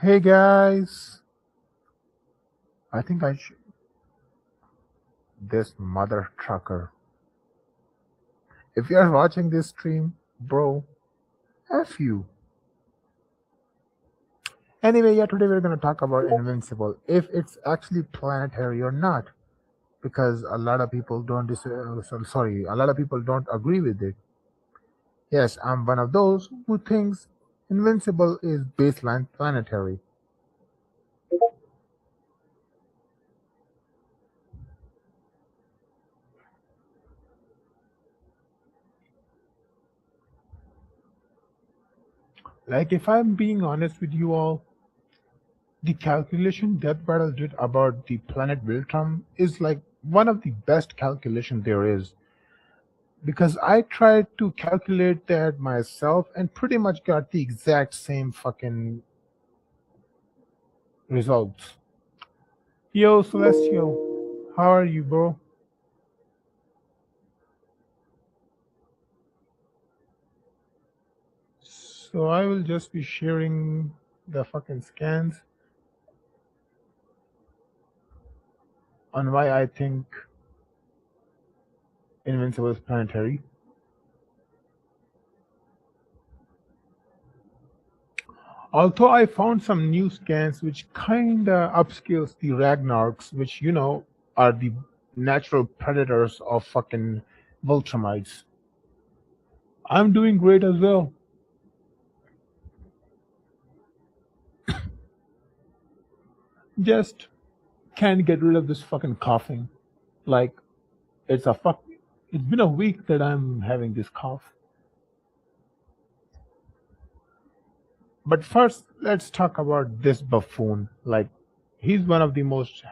Hey guys, I think I should. This mother trucker. If you're watching this stream, bro, F you. Anyway, yeah, today we're gonna talk about Invincible, if it's actually planetary or not, because a lot of people don't. Sorry, a lot of people don't agree with it. Yes, I'm one of those who thinks Invincible is baseline planetary. Like, if I'm being honest with you all, the calculation Death Battle did about the planet Viltrum is like one of the best calculation there is, because I tried to calculate that myself and pretty much got the exact same fucking results. Yo, Celestial, how are you, bro? So I will just be sharing the fucking scans on why I think Invincible is planetary. Although I found some new scans which kinda upscales the Ragnarks, which are the natural predators of fucking Voltrumites. I'm doing great as well. Just can't get rid of this fucking coughing. Like it's a fuck. It's been a week that I'm having this cough. But first, let's talk about this buffoon. Like he's one of the most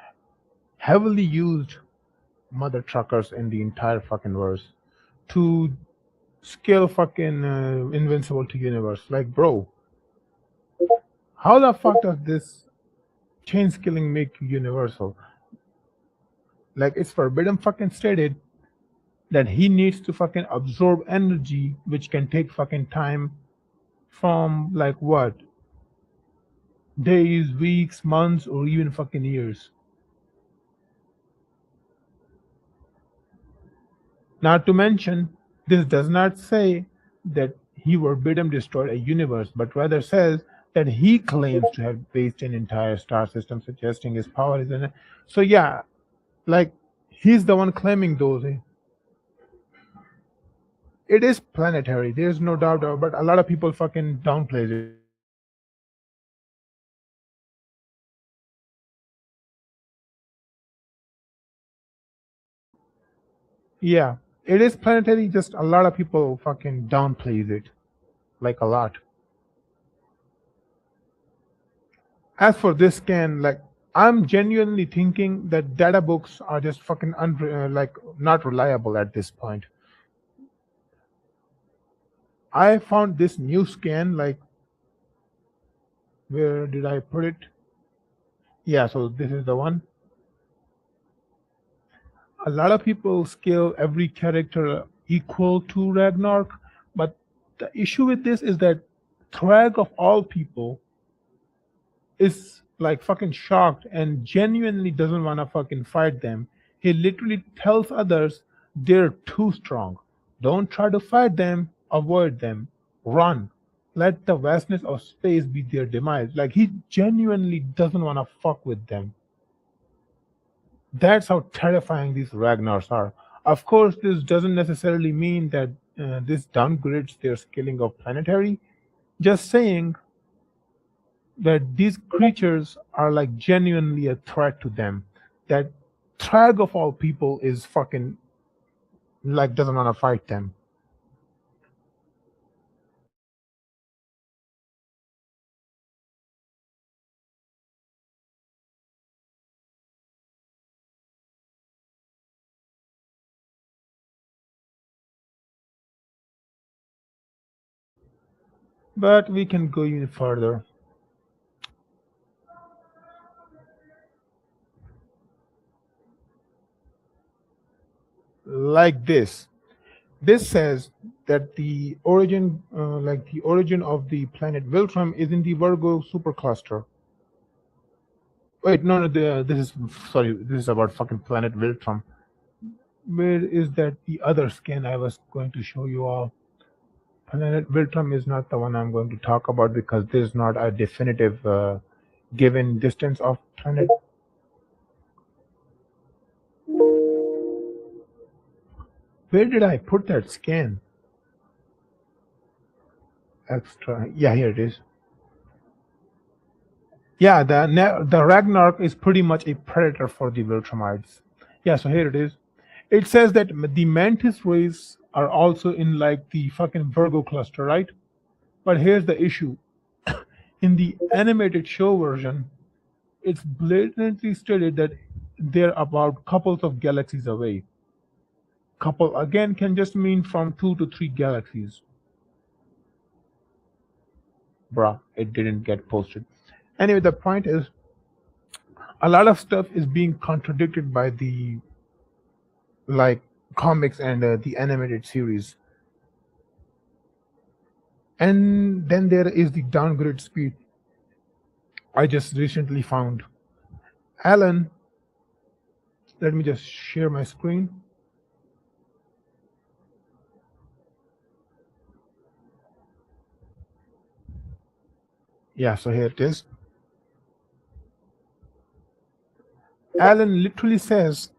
heavily used mother truckers in the entire fucking verse to scale fucking invincible to universe. Like, bro, how the fuck does this chain skilling make you universal? Like, it's forbidden fucking stated that he needs to fucking absorb energy, which can take fucking time from like what, days, weeks, months, or even fucking years. Not to mention, this does not say that he verbatim destroyed a universe, but rather says that he claims to have based an entire star system, suggesting his power is in it. So yeah, like he's the one claiming those. It is planetary. There's no doubt, but a lot of people fucking downplays it. Yeah, it is planetary. Just a lot of people fucking downplays it, like a lot. As for this scan, like I'm genuinely thinking that data books are just fucking like not reliable at this point. I found this new scan. Like, where did I put it? Yeah, so this is the one. A lot of people scale every character equal to Ragnarok, but the issue with this is that Thrag of all people is like fucking shocked and genuinely doesn't want to fucking fight them. He literally tells others they're too strong. Don't try to fight them, avoid them, run. Let the vastness of space be their demise. Like he genuinely doesn't want to fuck with them. That's how terrifying these Ragnars are. Of course, this doesn't necessarily mean that this downgrades their scaling of planetary. Just saying that these creatures are like genuinely a threat to them. That Thrag of all people is fucking like doesn't want to fight them. But we can go even further. Like this. This says that the origin, like the origin of the planet Viltrum, is in the Virgo supercluster. Wait, no, no. This is sorry. This is about fucking planet Viltrum. Where is that the other scan I was going to show you all? Planet Viltrum is not the one I'm going to talk about because there's not a definitive given distance of planet. Where did I put that scan? Extra. Yeah, here it is. Yeah, the Ragnarok is pretty much a predator for the Viltrumites. Yeah, so here it is. It says that the Mantis race are also in like the fucking Virgo cluster, right? But here's the issue. In the animated show version, it's blatantly stated that they're about couples of galaxies away. Couple again can just mean from 2 to 3 galaxies. Bruh, it didn't get posted. Anyway, the point is a lot of stuff is being contradicted by the like comics and the animated series. And then there is the downgrade speed I just recently found. Alan, let me just share my screen. Yeah, so here it is. Alan literally says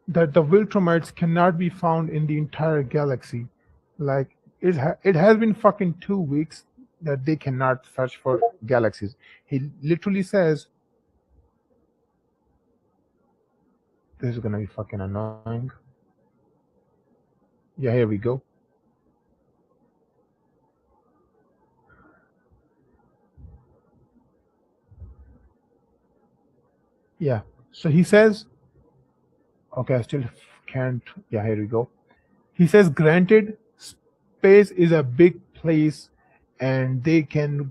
that the Viltrumites cannot be found in the entire galaxy. Like it has been fucking 2 weeks that they cannot search for galaxies. He literally says this is gonna be fucking annoying. Yeah, here we go. Yeah. So he says, okay, I still can't. Yeah, here we go. He says, granted, space is a big place and they can,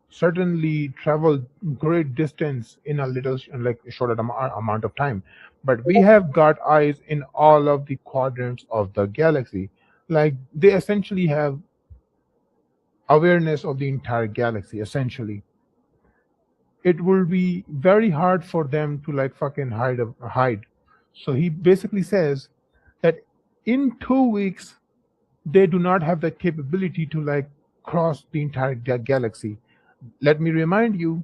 certainly travel great distance in a little, like short amount of time. But we have got eyes in all of the quadrants of the galaxy. Like they essentially have awareness of the entire galaxy, essentially. It will be very hard for them to like fucking hide. So he basically says that in 2 weeks they do not have the capability to like cross the entire galaxy. Let me remind you,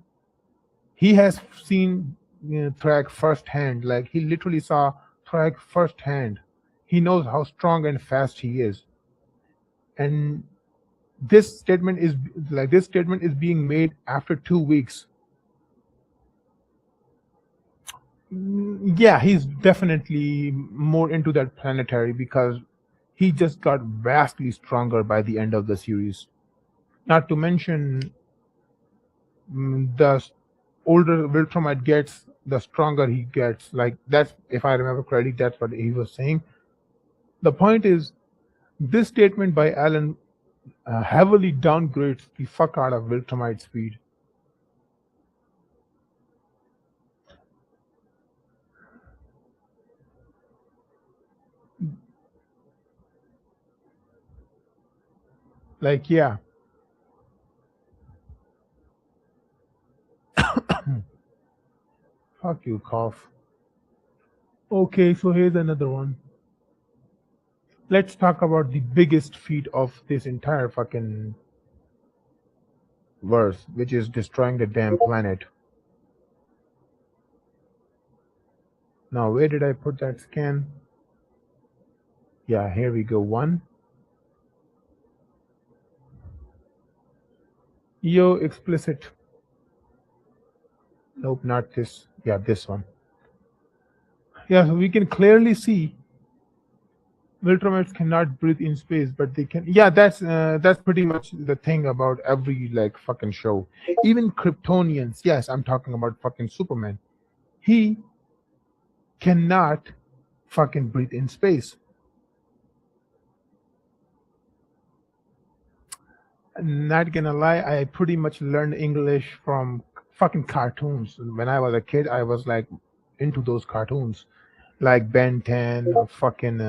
he has seen Thrag firsthand. Like he literally saw Thrag firsthand. He knows how strong and fast he is, and this statement is being made after 2 weeks. Yeah, he's definitely more into that planetary because he just got vastly stronger by the end of the series. Not to mention, the older Viltrumite gets, the stronger he gets. Like that's, if I remember correctly, that's what he was saying. The point is, this statement by Alan heavily downgrades the fuck out of Viltrumite speed. Like, yeah. Fuck you, cough. Okay, so here's another one. Let's talk about the biggest feat of this entire fucking verse, which is destroying the damn planet. Now, where did I put that scan? Yeah, here we go. One. Yo, explicit. Nope, not this. Yeah, this one. Yeah, so we can clearly see Viltrumites cannot breathe in space, but they can. Yeah, that's pretty much the thing about every like fucking show. Even Kryptonians. Yes, I'm talking about fucking Superman. He cannot fucking breathe in space. Not gonna lie, I pretty much learned English from fucking cartoons. When I was a kid, I was like into those cartoons. like Ben 10, or fucking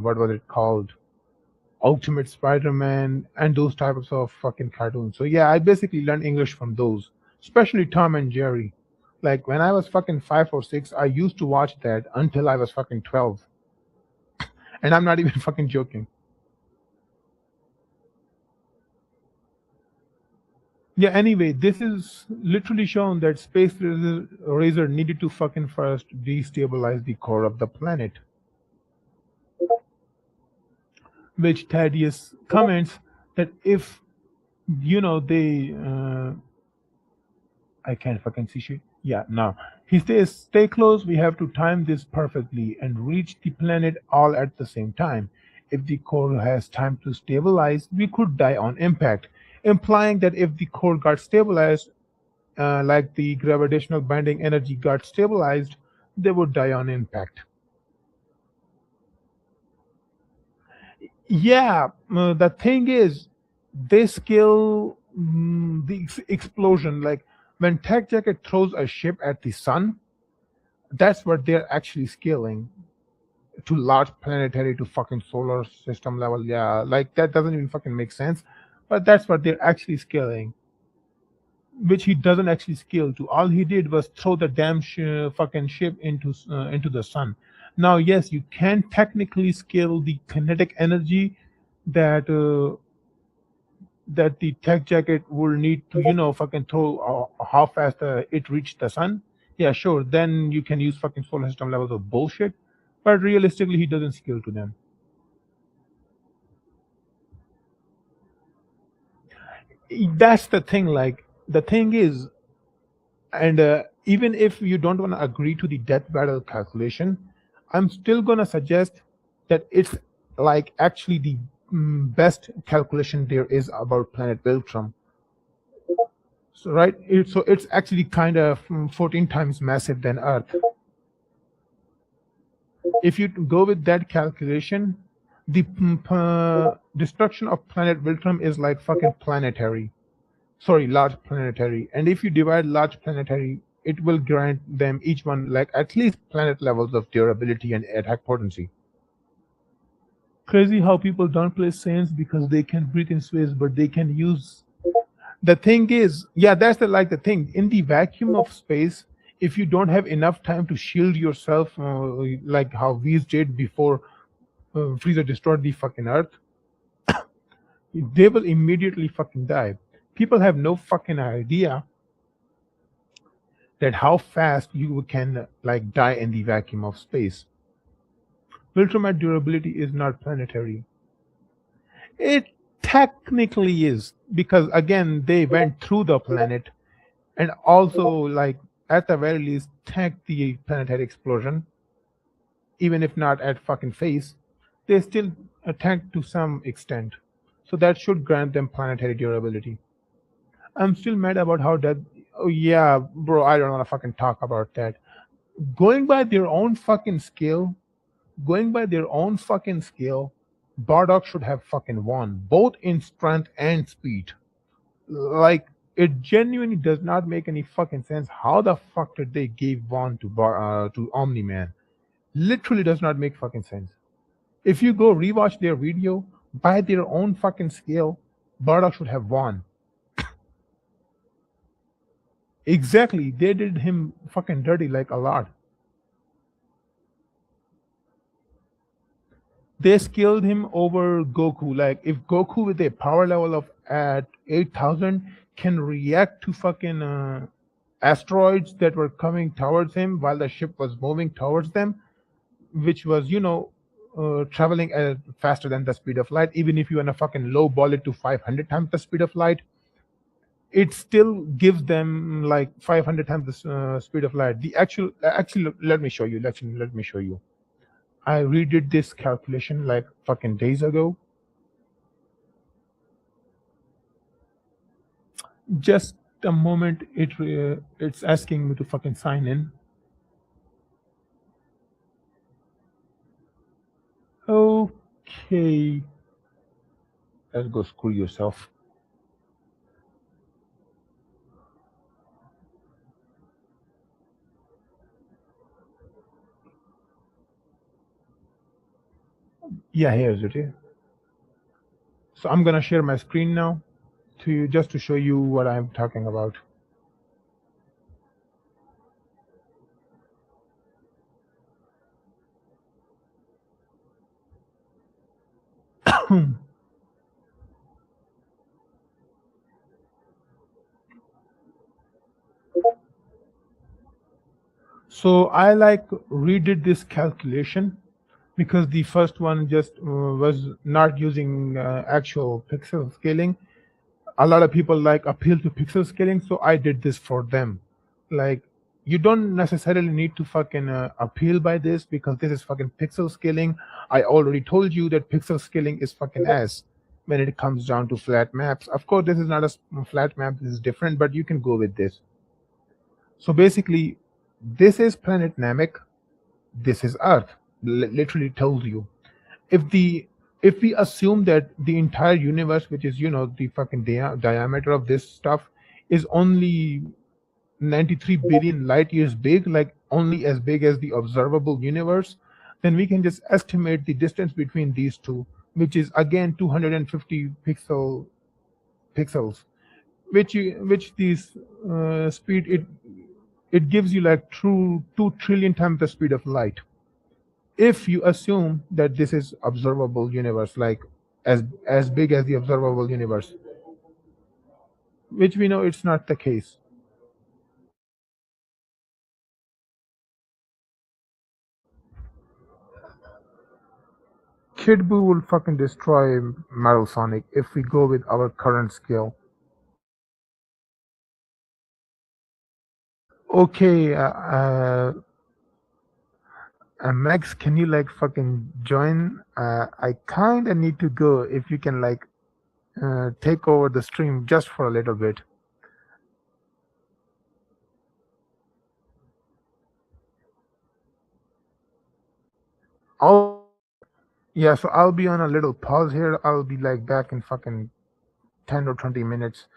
what was it called? Ultimate Spider-Man, and those types of fucking cartoons. So yeah, I basically learned English from those, especially Tom and Jerry. Like when I was fucking 5 or 6, I used to watch that until I was fucking 12, and I'm not even fucking joking. Yeah. Anyway, this is literally shown that Razor needed to fucking first destabilize the core of the planet, which Thaddeus comments that if they I can't fucking see shit. Yeah, no. He says, stay close, we have to time this perfectly and reach the planet all at the same time. If the core has time to stabilize, we could die on impact, implying that if the core got stabilized, like the gravitational binding energy got stabilized, they would die on impact. Yeah, the thing is, they skill the explosion. Like when Tech Jacket throws a ship at the sun, that's what they're actually scaling to large planetary to fucking solar system level. Yeah, like that doesn't even fucking make sense, but that's what they're actually scaling, which he doesn't actually scale to. All he did was throw the damn fucking ship into the sun. Now, yes, you can technically scale the kinetic energy that the tech jacket will need to fucking throw how fast it reached the sun. Yeah, sure, then you can use fucking solar system levels of bullshit, but realistically he doesn't scale to them. That's the thing. Like the thing is, and even if you don't want to agree to the death battle calculation, I'm still gonna suggest that it's like actually the best calculation there is about planet Beltram. So right, so it's actually kind of 14 times massive than Earth. If you go with that calculation, the destruction of planet Viltrum is like fucking planetary. Sorry, large planetary. And if you divide large planetary, it will grant them each one like at least planet levels of durability and attack potency. Crazy how people don't play Saints because they can breathe in space, but they can use. The thing is, yeah, that's the thing. In the vacuum of space, if you don't have enough time to shield yourself, like how Whis did before Freezer destroyed the fucking Earth, they will immediately fucking die. People have no fucking idea that how fast you can like die in the vacuum of space. Ultimate durability is not planetary. It technically is because again they went through the planet and also like at the very least tanked the planetary explosion, even if not at fucking face, they still tanked to some extent. So that should grant them planetary durability. I'm still mad about how that. Oh yeah, bro, I don't want to fucking talk about that. Going by their own fucking skill, going by their own fucking skill, Bardock should have fucking won, both in strength and speed. Like, it genuinely does not make any fucking sense. How the fuck did they give one to Omni Man? Literally does not make fucking sense. If you go rewatch their video, by their own fucking scale, Bardock should have won. Exactly, they did him fucking dirty like a lot. They skilled him over Goku. Like if Goku with a power level of at 8,000 can react to fucking asteroids that were coming towards him while the ship was moving towards them, which was traveling faster than the speed of light. Even if you want to fucking low ball it to 500 times the speed of light, it still gives them like 500 times the speed of light. The actually, let me show you. Let me show you. I redid this calculation like fucking days ago. Just a moment, it's asking me to fucking sign in. Okay, let's go screw yourself. Yeah, here's it. So I'm gonna share my screen now to you just to show you what I'm talking about. So I like redid this calculation because the first one just was not using actual pixel scaling. A lot of people like appeal to pixel scaling, so I did this for them. Like, you don't necessarily need to fucking appeal by this because this is fucking pixel scaling. I already told you that pixel scaling is fucking ass when it comes down to flat maps. Of course, this is not a flat map, this is different, but you can go with this. So basically, this is planet Namek, this is Earth. Literally tells you. If the if we assume that the entire universe, which is the fucking diameter of this stuff, is only 93 billion light years big, like only as big as the observable universe, then we can just estimate the distance between these two, which is again 250 pixels, which these speed it gives you like true 2 trillion times the speed of light. If you assume that this is observable universe, like as big as the observable universe, which we know it's not the case. Kid Buu will fucking destroy Metal Sonic if we go with our current scale. Okay, Max, can you like fucking join? I kinda need to go. If you can like take over the stream just for a little bit. Oh, yeah. So I'll be on a little pause here. I'll be like back in fucking 10 or 20 minutes.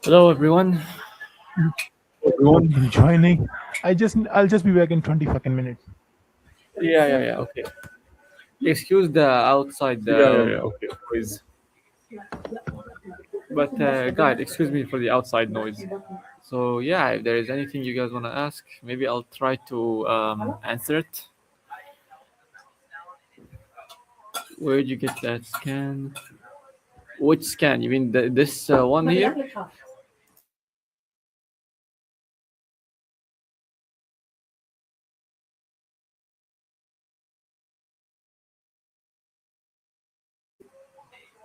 Hello, everyone. Everyone joining. I'll just be back in 20 fucking minutes. Yeah. Okay. Excuse the outside Okay. noise, but guys, excuse me for the outside noise. So yeah, if there is anything you guys want to ask, maybe I'll try to answer it. Where did you get that scan? Which scan? You mean this one here?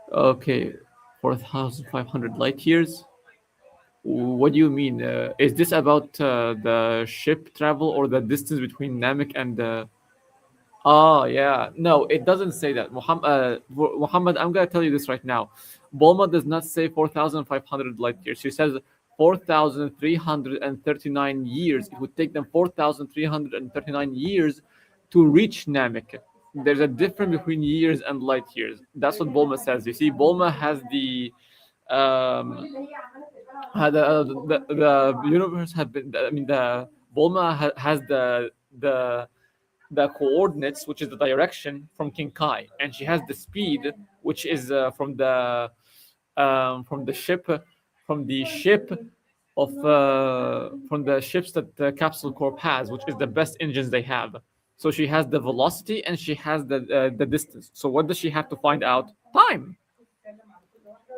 Okay, 4,500 light years. What do you mean? Is this about the ship travel or the distance between Namek and the? Oh yeah, no, it doesn't say that. Muhammad, I'm gonna tell you this right now. Bulma does not say 4,500 light years. She says 4,339 years. It would take them 4,339 years to reach Namek. There's a difference between years and light years. That's what Bulma says. You see, Bulma has um, the universe have been. I mean, the Bulma has the coordinates, which is the direction from King Kai, and she has the speed, which is from the ship, from the ship from the ships that the Capsule Corp has, which is the best engines they have. So she has the velocity and she has the distance. So what does she have to find out? Time.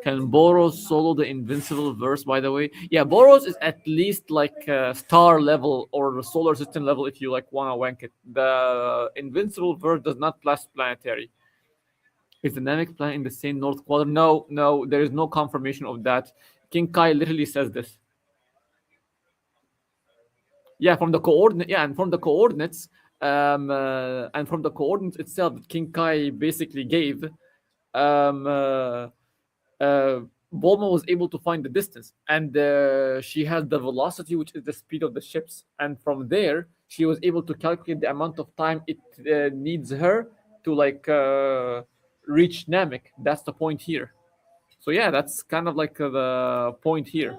Can Boros solo the Invincible verse, by the way? Yeah, Boros is at least like star level or solar system level if you like wanna wank it. The Invincible verse does not plus planetary. Is the Namek planet in the same North Quadrant? No, there is no confirmation of that. King Kai literally says this. Yeah, from the coordinate. Yeah, and from the coordinates, and from the coordinates itself that King Kai basically gave, um, uh, uh, Bulma was able to find the distance, and she had the velocity, which is the speed of the ships, and from there she was able to calculate the amount of time it needs her to reach Namek. That's the point here. So yeah, that's kind of like the point here.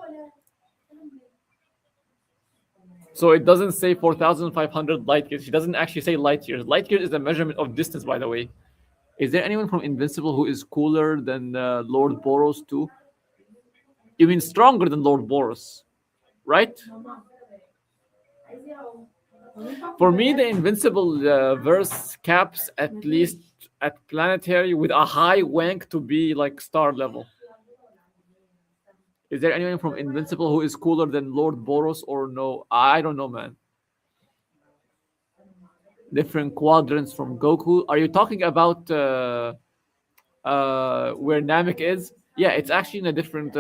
So it doesn't say 4,500 light years. She doesn't actually say light years. Light years is a measurement of distance, by the way. Is there anyone from Invincible who is cooler than Lord Boros too? You mean stronger than Lord Boros, right? For me, the Invincible verse caps at least at planetary with a high rank to be like star level. Is there anyone from Invincible who is cooler than Lord Boros or no? I don't know, man. Different quadrants from Goku. Are you talking about where Namek is? Yeah, it's actually in a different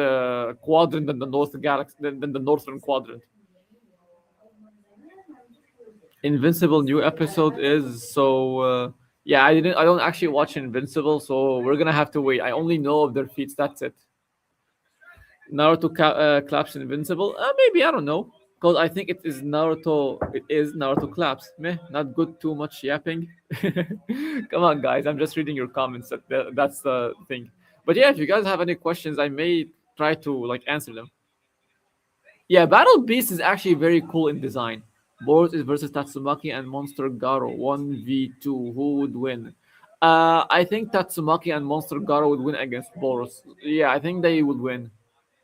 quadrant than the North Galaxy than the Northern Quadrant. Invincible new episode is yeah, I don't actually watch Invincible, so we're gonna have to wait. I only know of their feats. That's it. Naruto claps Invincible. Maybe I don't know, because I think it is Naruto. It is Naruto claps. Meh, not good. Too much yapping. Come on, guys. I'm just reading your comments. That's the thing. But yeah, if you guys have any questions, I may try to like answer them. Yeah, Battle Beast is actually very cool in design. Boros is versus Tatsumaki and Monster Garo 1v2. Who would win? I think Tatsumaki and Monster Garo would win against Boros. Yeah, I think they would win.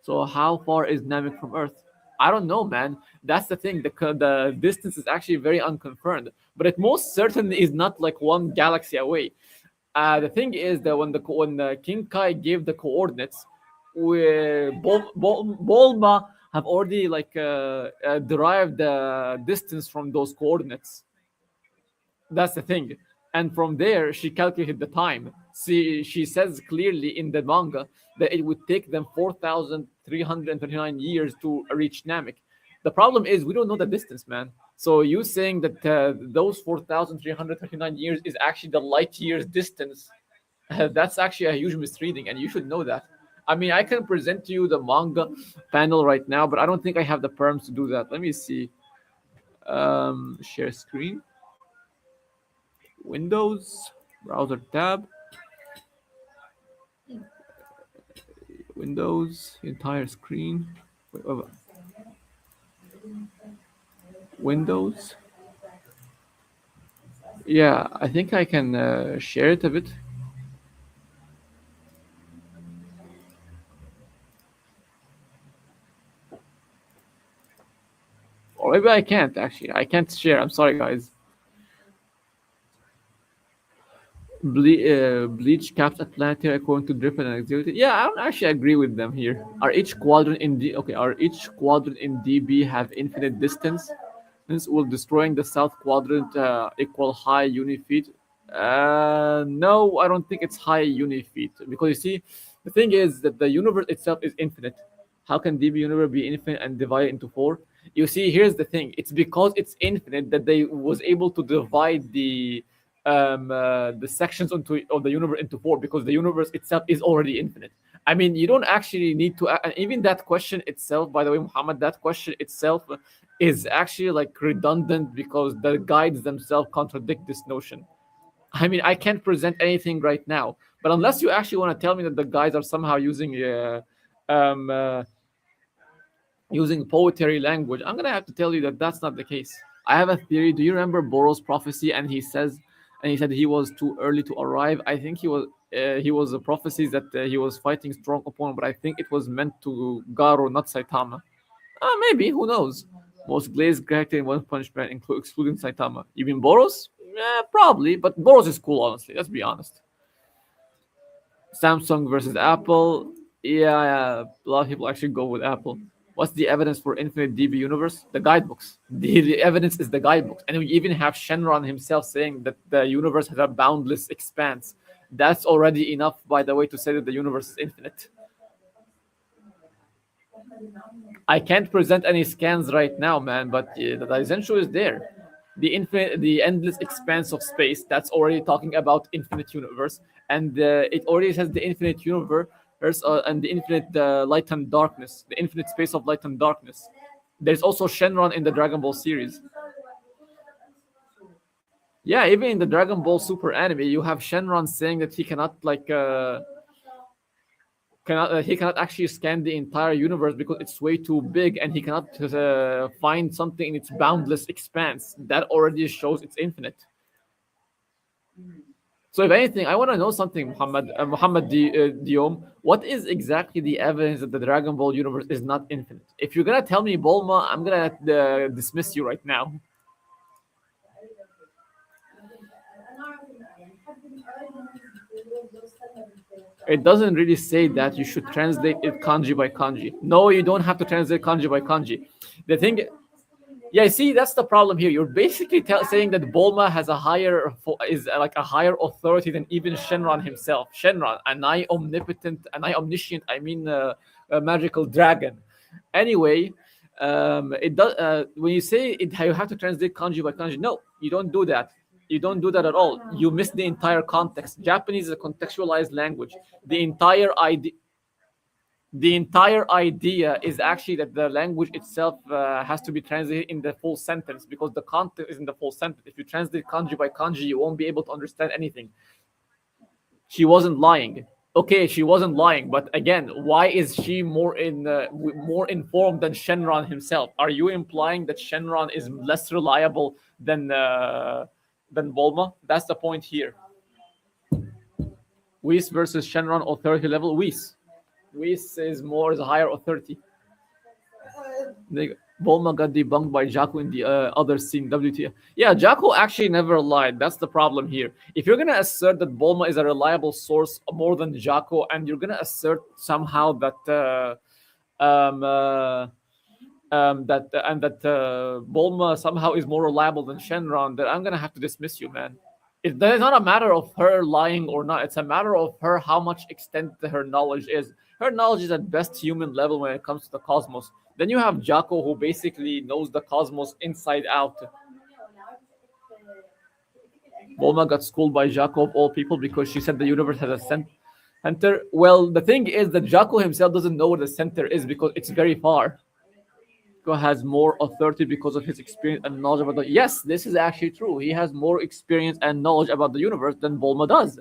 So how far is Namek from Earth? I don't know, man. That's the thing. The distance is actually very unconfirmed, but it most certainly is not like one galaxy away. The thing is that when King Kai gave the coordinates, Bulma have already derived the distance from those coordinates. That's the thing. And from there, she calculated the time. She says clearly in the manga that it would take them 4,339 years to reach Namek. The problem is we don't know the distance, man. So you saying that those 4,339 years is actually the light years distance, that's actually a huge misreading, and you should know that. I mean, I can present to you the manga panel right now, but I don't think I have the perms to do that. Let me see. Share screen. Windows, browser tab, Windows, entire screen. Wait, Windows. Yeah, I think I can share it a bit. Or maybe I can't actually. I can't share. I'm sorry, guys. Bleach caps at planetary according to Drippin and Activity. Yeah, I don't actually agree with them here. Are each quadrant in D okay? Are each quadrant in DB have infinite distance? Since will destroying the south quadrant equal high unit feet? No, I don't think it's high unit feet because you see, the thing is that the universe itself is infinite. How can DB universe be infinite and divide it into four? You see, here's the thing: it's because it's infinite that they was able to divide the sections onto of the universe into four because the universe itself is already infinite. I mean, you don't actually need to, and even that question itself, by the way, Muhammad, that question itself is actually like redundant because the guides themselves contradict this notion. I mean, I can't present anything right now, but unless you actually want to tell me that the guides are somehow um, uh, using poetry language, I'm gonna have to tell you that that's not the case. I have a theory. Do you remember Boros' prophecy? And he said he was too early to arrive. I think he was a prophecy that he was fighting strong opponent, but I think it was meant to Garo, not Saitama. Maybe, who knows? Most glazed character in One Punch Man, excluding Saitama. You mean Boros? Probably, but Boros is cool, honestly. Let's be honest. Samsung versus Apple. Yeah, a lot of people actually go with Apple. What's the evidence for Infinite DB Universe? The guidebooks. The evidence is the guidebooks. And we even have Shenron himself saying that the universe has a boundless expanse. That's already enough, by the way, to say that the universe is infinite. I can't present any scans right now, man, but the essential is there. The endless expanse of space. That's already talking about infinite universe, and it already has the infinite universe and the infinite light and darkness, the infinite space of light and darkness. There's also Shenron in the Dragon Ball series. Yeah, even in the Dragon Ball Super anime, you have Shenron saying that he cannot he cannot actually scan the entire universe because it's way too big and he cannot find something in its boundless expanse that already shows it's infinite. So if anything, I want to know something, Diom. What is exactly the evidence that the Dragon Ball universe is not infinite? If you're gonna tell me Bulma, I'm gonna dismiss you right now. It doesn't really say that you should translate it kanji by kanji. No, you don't have to translate kanji by kanji. The thing, yeah, see, that's the problem here. You're basically saying that Bulma has is like a higher authority than even Shenron himself. Shenron, an eye omnipotent, an eye omniscient. I mean, a magical dragon. Anyway, it does. When you say it, you have to translate kanji by kanji. No, you don't do that. You don't do that at all. You miss the entire context. Japanese is a contextualized language. The entire idea is actually that the language itself has to be translated in the full sentence because the content is in the full sentence. If you translate kanji by kanji, you won't be able to understand anything. She wasn't lying. Okay, she wasn't lying, but again, why is she more informed than Shenron himself? Are you implying that Shenron is less reliable than Volma? That's the point here. Whis versus Shenron authority level. Whis is a higher authority. Bulma got debunked by Jaco in the other scene, WTF. Yeah, Jaco actually never lied. That's the problem here. If you're gonna assert that Bulma is a reliable source more than Jaco, and you're gonna assert somehow that Bulma somehow is more reliable than Shenron, then I'm gonna have to dismiss you, man. It's not a matter of her lying or not. It's a matter of her how much extent her knowledge is. Her knowledge is at best human level when it comes to the cosmos. Then you have Jaco, who basically knows the cosmos inside out. Bulma got schooled by Jaco of all people because she said the universe has a center. Well, the thing is that Jaco himself doesn't know where the center is because it's very far. Has more authority because of his experience and knowledge about the. Yes, this is actually true. He has more experience and knowledge about the universe than Bulma does.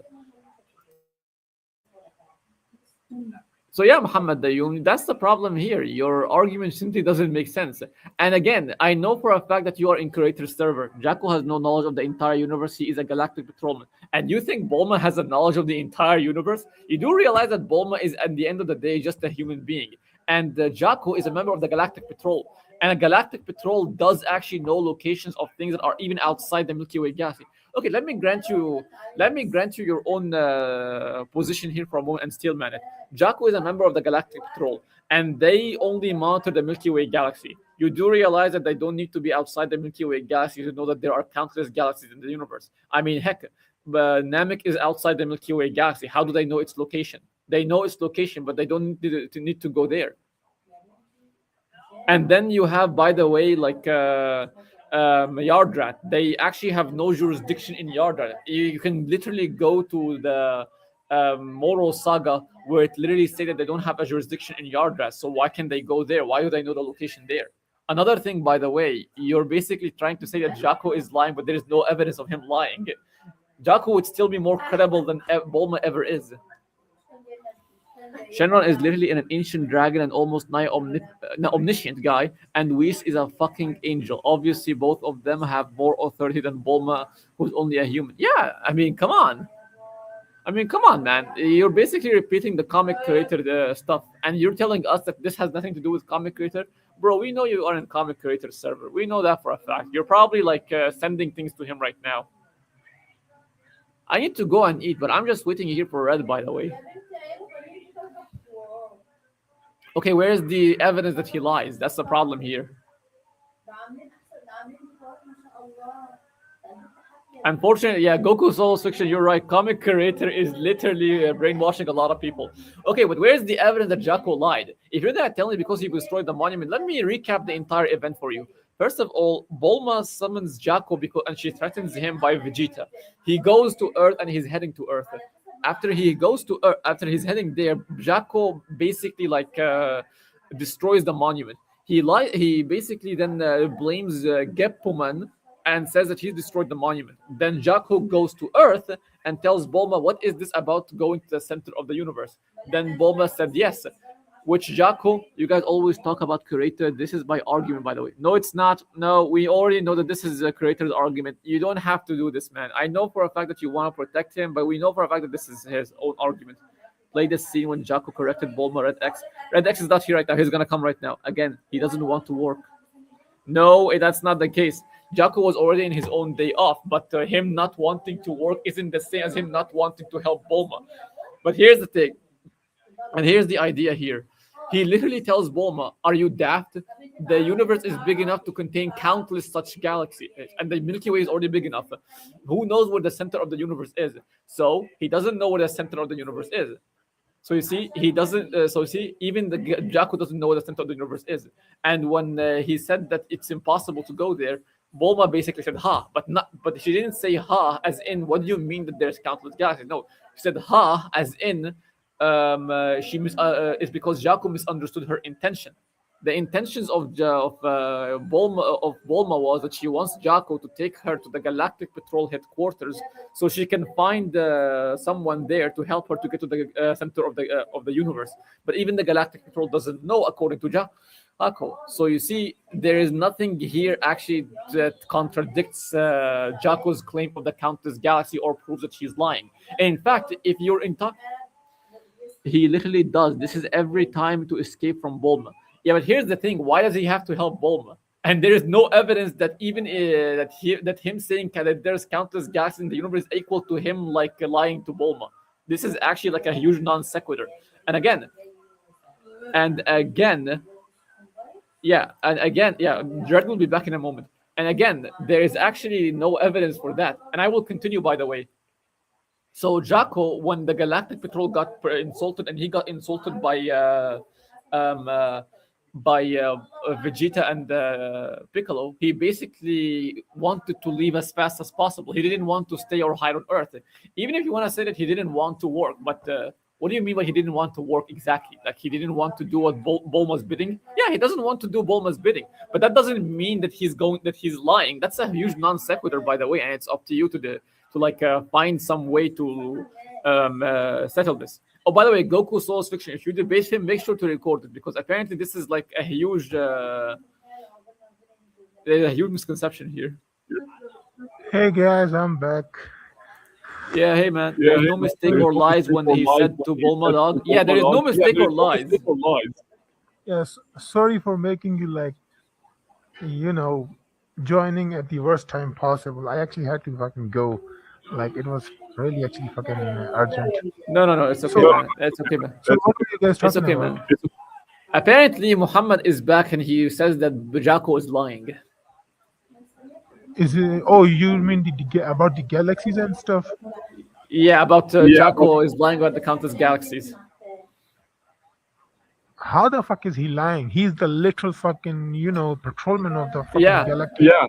So yeah, Muhammad Dayoum, that's the problem here. Your argument simply doesn't make sense. And again, I know for a fact that you are in Curator's server. Jacko has no knowledge of the entire universe. He is a galactic patrolman. And you think Bulma has a knowledge of the entire universe? You do realize that Bulma is, at the end of the day, just a human being. And Jacko is a member of the Galactic Patrol. And a Galactic Patrol does actually know locations of things that are even outside the Milky Way galaxy. Okay, let me grant you your own position here for a moment and still man it. Jaco is a member of the Galactic Patrol, and they only monitor the Milky Way galaxy. You do realize that they don't need to be outside the Milky Way galaxy to know that there are countless galaxies in the universe. I mean, heck, Namek is outside the Milky Way galaxy. How do they know its location? They know its location, but they don't need to go there. And then you have, by the way, like Yardrat. They actually have no jurisdiction in Yardrat. You can literally go to the Moro saga where it literally stated they don't have a jurisdiction in Yardrat. So why can they go there? Why do they know the location there? Another thing, by the way, you're basically trying to say that Jaco is lying, but there is no evidence of him lying. Jaco would still be more credible than Bulma ever is. Shenron is literally an ancient dragon and almost nigh omniscient guy, and Whis is a fucking angel. Obviously, both of them have more authority than Bulma, who's only a human. Yeah, I mean, come on. I mean, come on, man. You're basically repeating the comic creator stuff, and you're telling us that this has nothing to do with comic creator. Bro, we know you are in comic creator server. We know that for a fact. You're probably like sending things to him right now. I need to go and eat, but I'm just waiting here for Red, by the way. Okay, where's the evidence that he lies? That's the problem here. Unfortunately, yeah, Goku Solo Fiction, you're right. Comic creator is literally brainwashing a lot of people. Okay, but where's the evidence that Jaco lied? If you're gonna tell me because he destroyed the monument, let me recap the entire event for you. First of all, Bulma summons Jaco because and she threatens him by Vegeta. He goes to Earth and he's heading to Earth. After he goes to Earth, after he's heading there, Jaco basically like destroys the monument. He basically then blames Geppuman and says that he destroyed the monument. Then Jaco goes to Earth and tells Bulma, "What is this about going to the center of the universe?" Then Bulma said yes. Which Jaco, you guys always talk about creator. This is my argument, by the way. No, it's not. No, we already know that this is a creator's argument. You don't have to do this, man. I know for a fact that you want to protect him, but we know for a fact that this is his own argument. Play the scene when Jaco corrected Bulma Red X. Red X is not here right now. He's gonna come right now. Again, he doesn't want to work. No, that's not the case. Jaco was already in his own day off, but him not wanting to work isn't the same as him not wanting to help Bulma. But here's the thing, and here's the idea here. He literally tells Bulma, "Are you daft? The universe is big enough to contain countless such galaxies, and the Milky Way is already big enough. Who knows where the center of the universe is?" So he doesn't know where the center of the universe is. So you see, he doesn't. So you see, even the Jaco doesn't know where the center of the universe is. And when he said that it's impossible to go there, Bulma basically said "ha," but not. But she didn't say "ha" as in "What do you mean that there's countless galaxies?" No, she said "ha" as in it's because Jaco misunderstood her intention. The intentions Bulma was that she wants Jaco to take her to the Galactic Patrol headquarters so she can find someone there to help her to get to the center of the universe. But even the Galactic Patrol doesn't know, according to Jaco. So you see, there is nothing here actually that contradicts Jaco's claim of the Countess Galaxy or proves that she's lying. In fact, if you're in talk, he literally does. This is every time to escape from Bulma. Yeah, but here's the thing: why does he have to help Bulma? And there is no evidence that even that him saying that there's countless galaxies in the universe is equal to him like lying to Bulma. This is actually like a huge non sequitur. And again, and again, yeah, Dread will be back in a moment. And again, there is actually no evidence for that. And I will continue, by the way. So Jaco, when the Galactic Patrol got insulted, and he got insulted um, uh, by Vegeta and Piccolo, he basically wanted to leave as fast as possible. He didn't want to stay or hide on Earth. Even if you want to say that he didn't want to work, but what do you mean by he didn't want to work exactly? Like he didn't want to do what Bulma's bidding? Yeah, he doesn't want to do Bulma's bidding, but that doesn't mean that he's lying. That's a huge non sequitur, by the way, and it's up to you to find some way to settle this. Oh, by the way, Goku Souls Fiction. If you debate him, make sure to record it because apparently this is like a huge, there's a huge misconception here. Hey guys, I'm back. Yeah, hey man, Yeah, there's hey, no man, mistake there's or no lies mistake when or he lies said when to he Bulma said dog. to Yeah, there Bulma is no dog. Yeah, mistake or there's no lies. mistake or lies. Yes, sorry for making you like, you know, joining at the worst time possible. I actually had to fucking go. Like it was really actually fucking urgent. No, no, no, it's okay, So, No, man. It's okay, man. so what were you guys It's talking okay, about? man. Apparently, Muhammad is back and he says that Bajako is lying. Is it? Oh, you mean about the galaxies and stuff? Yeah, about yeah, but Jaco is lying about the countless galaxies. How the fuck is he lying? He's the literal fucking, patrolman of the fucking Yeah. galactic. yeah,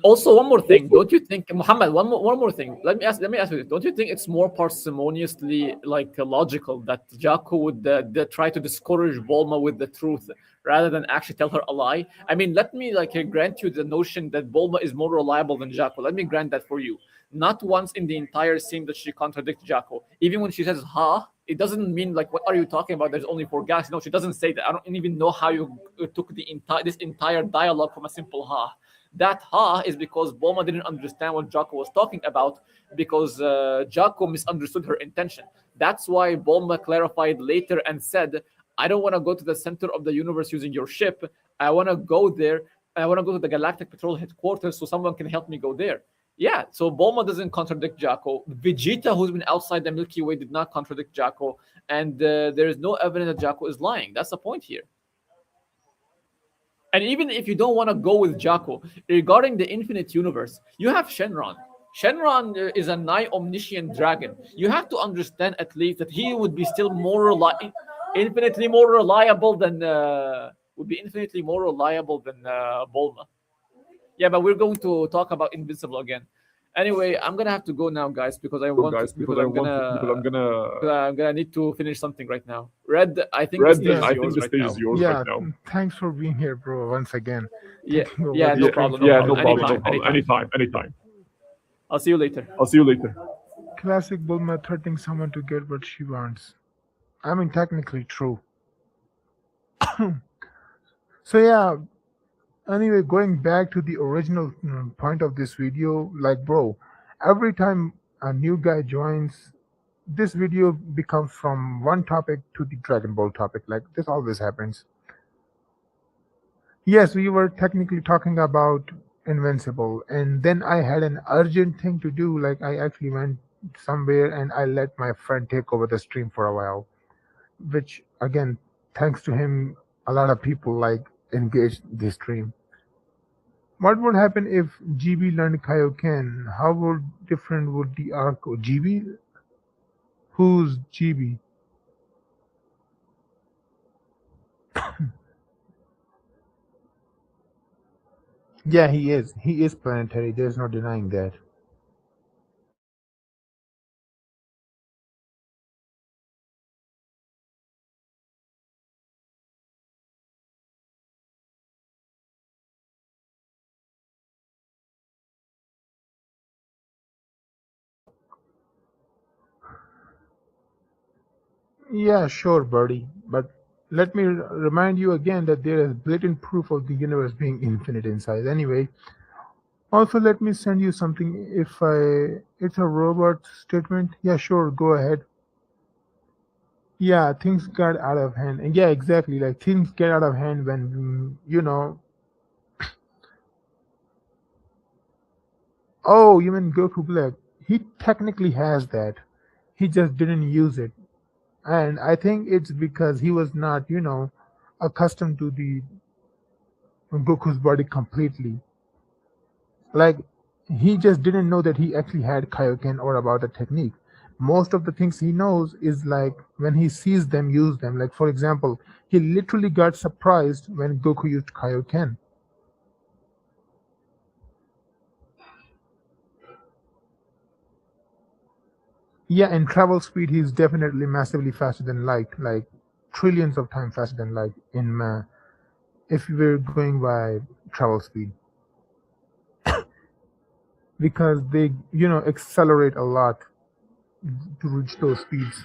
Also, one more thing. also, Don't you think, Muhammad? One more thing. Let me ask you this. Don't you think it's more parsimoniously like logical that Jaco would try to discourage Bulma with the truth rather than actually tell her a lie? I mean, let me like grant you the notion that Bulma is more reliable than Jaco. Let me grant that for you. Not once in the entire scene that she contradicts Jaco. Even when she says "ha," it doesn't mean like "what are you talking about?" There's only four galaxies. No, she doesn't say that. I don't even know how you took this entire dialogue from a simple "ha." That ha is because Bulma didn't understand what Jaco was talking about because Jaco misunderstood her intention. That's why Bulma clarified later and said, I don't want to go to the center of the universe using your ship. I want to go there. I want to go to the Galactic Patrol headquarters so someone can help me go there. Yeah, so Bulma doesn't contradict Jaco. Vegeta, who's been outside the Milky Way, did not contradict Jaco. And there is no evidence that Jaco is lying. That's the point here. And even if you don't want to go with Jaco, regarding the infinite universe, you have Shenron. Shenron is a nigh omniscient dragon. You have to understand at least that he would be still infinitely more reliable than Bulma. Yeah, but we're going to talk about Invincible again. Anyway, I'm gonna have to go now, guys, because I want to guys, because because I'm gonna. I'm gonna need to finish something right now. Red, I think the Red, stage Yeah, is I think yours the right stage is now. yours right yeah. now. Thanks for being here, bro. Once again, Yeah, taking over yeah, the no stream problem, no from Yeah, you. no problem. problem, no Anytime, problem. anytime. Anytime, anytime. I'll see you later. I'll see you later. Classic Bulma threatening someone to get what she wants. I mean, technically true. So yeah. Anyway, going back to the original point of this video, like, bro, every time a new guy joins, this video becomes from one topic to the Dragon Ball topic. Like this always happens. Yes, we were technically talking about Invincible, and then I had an urgent thing to do. Like I actually went somewhere and I let my friend take over the stream for a while, which again, thanks to him, a lot of people like engaged the stream. What would happen if GB learned Kaioken? How would different would the arc go? GB? Who's GB? Yeah, he is. He is planetary. There's no denying that. Yeah, sure, Birdie. But let me remind you again that there is blatant proof of the universe being infinite in size. Anyway, also let me send you something. If I, it's a robot statement. Yeah, sure. Go ahead. Yeah, things got out of hand. And yeah, exactly. Like things get out of hand when Oh, you mean Goku Black? He technically has that. He just didn't use it. And I think it's because he was not, accustomed to the Goku's body completely. Like he just didn't know that he actually had Kaioken or about the technique. Most of the things he knows is like when he sees them use them. Like for example, he literally got surprised when Goku used Kaioken. Yeah, in travel speed, he's definitely massively faster than light, like trillions of times faster than light if we're going by travel speed, because they, accelerate a lot to reach those speeds.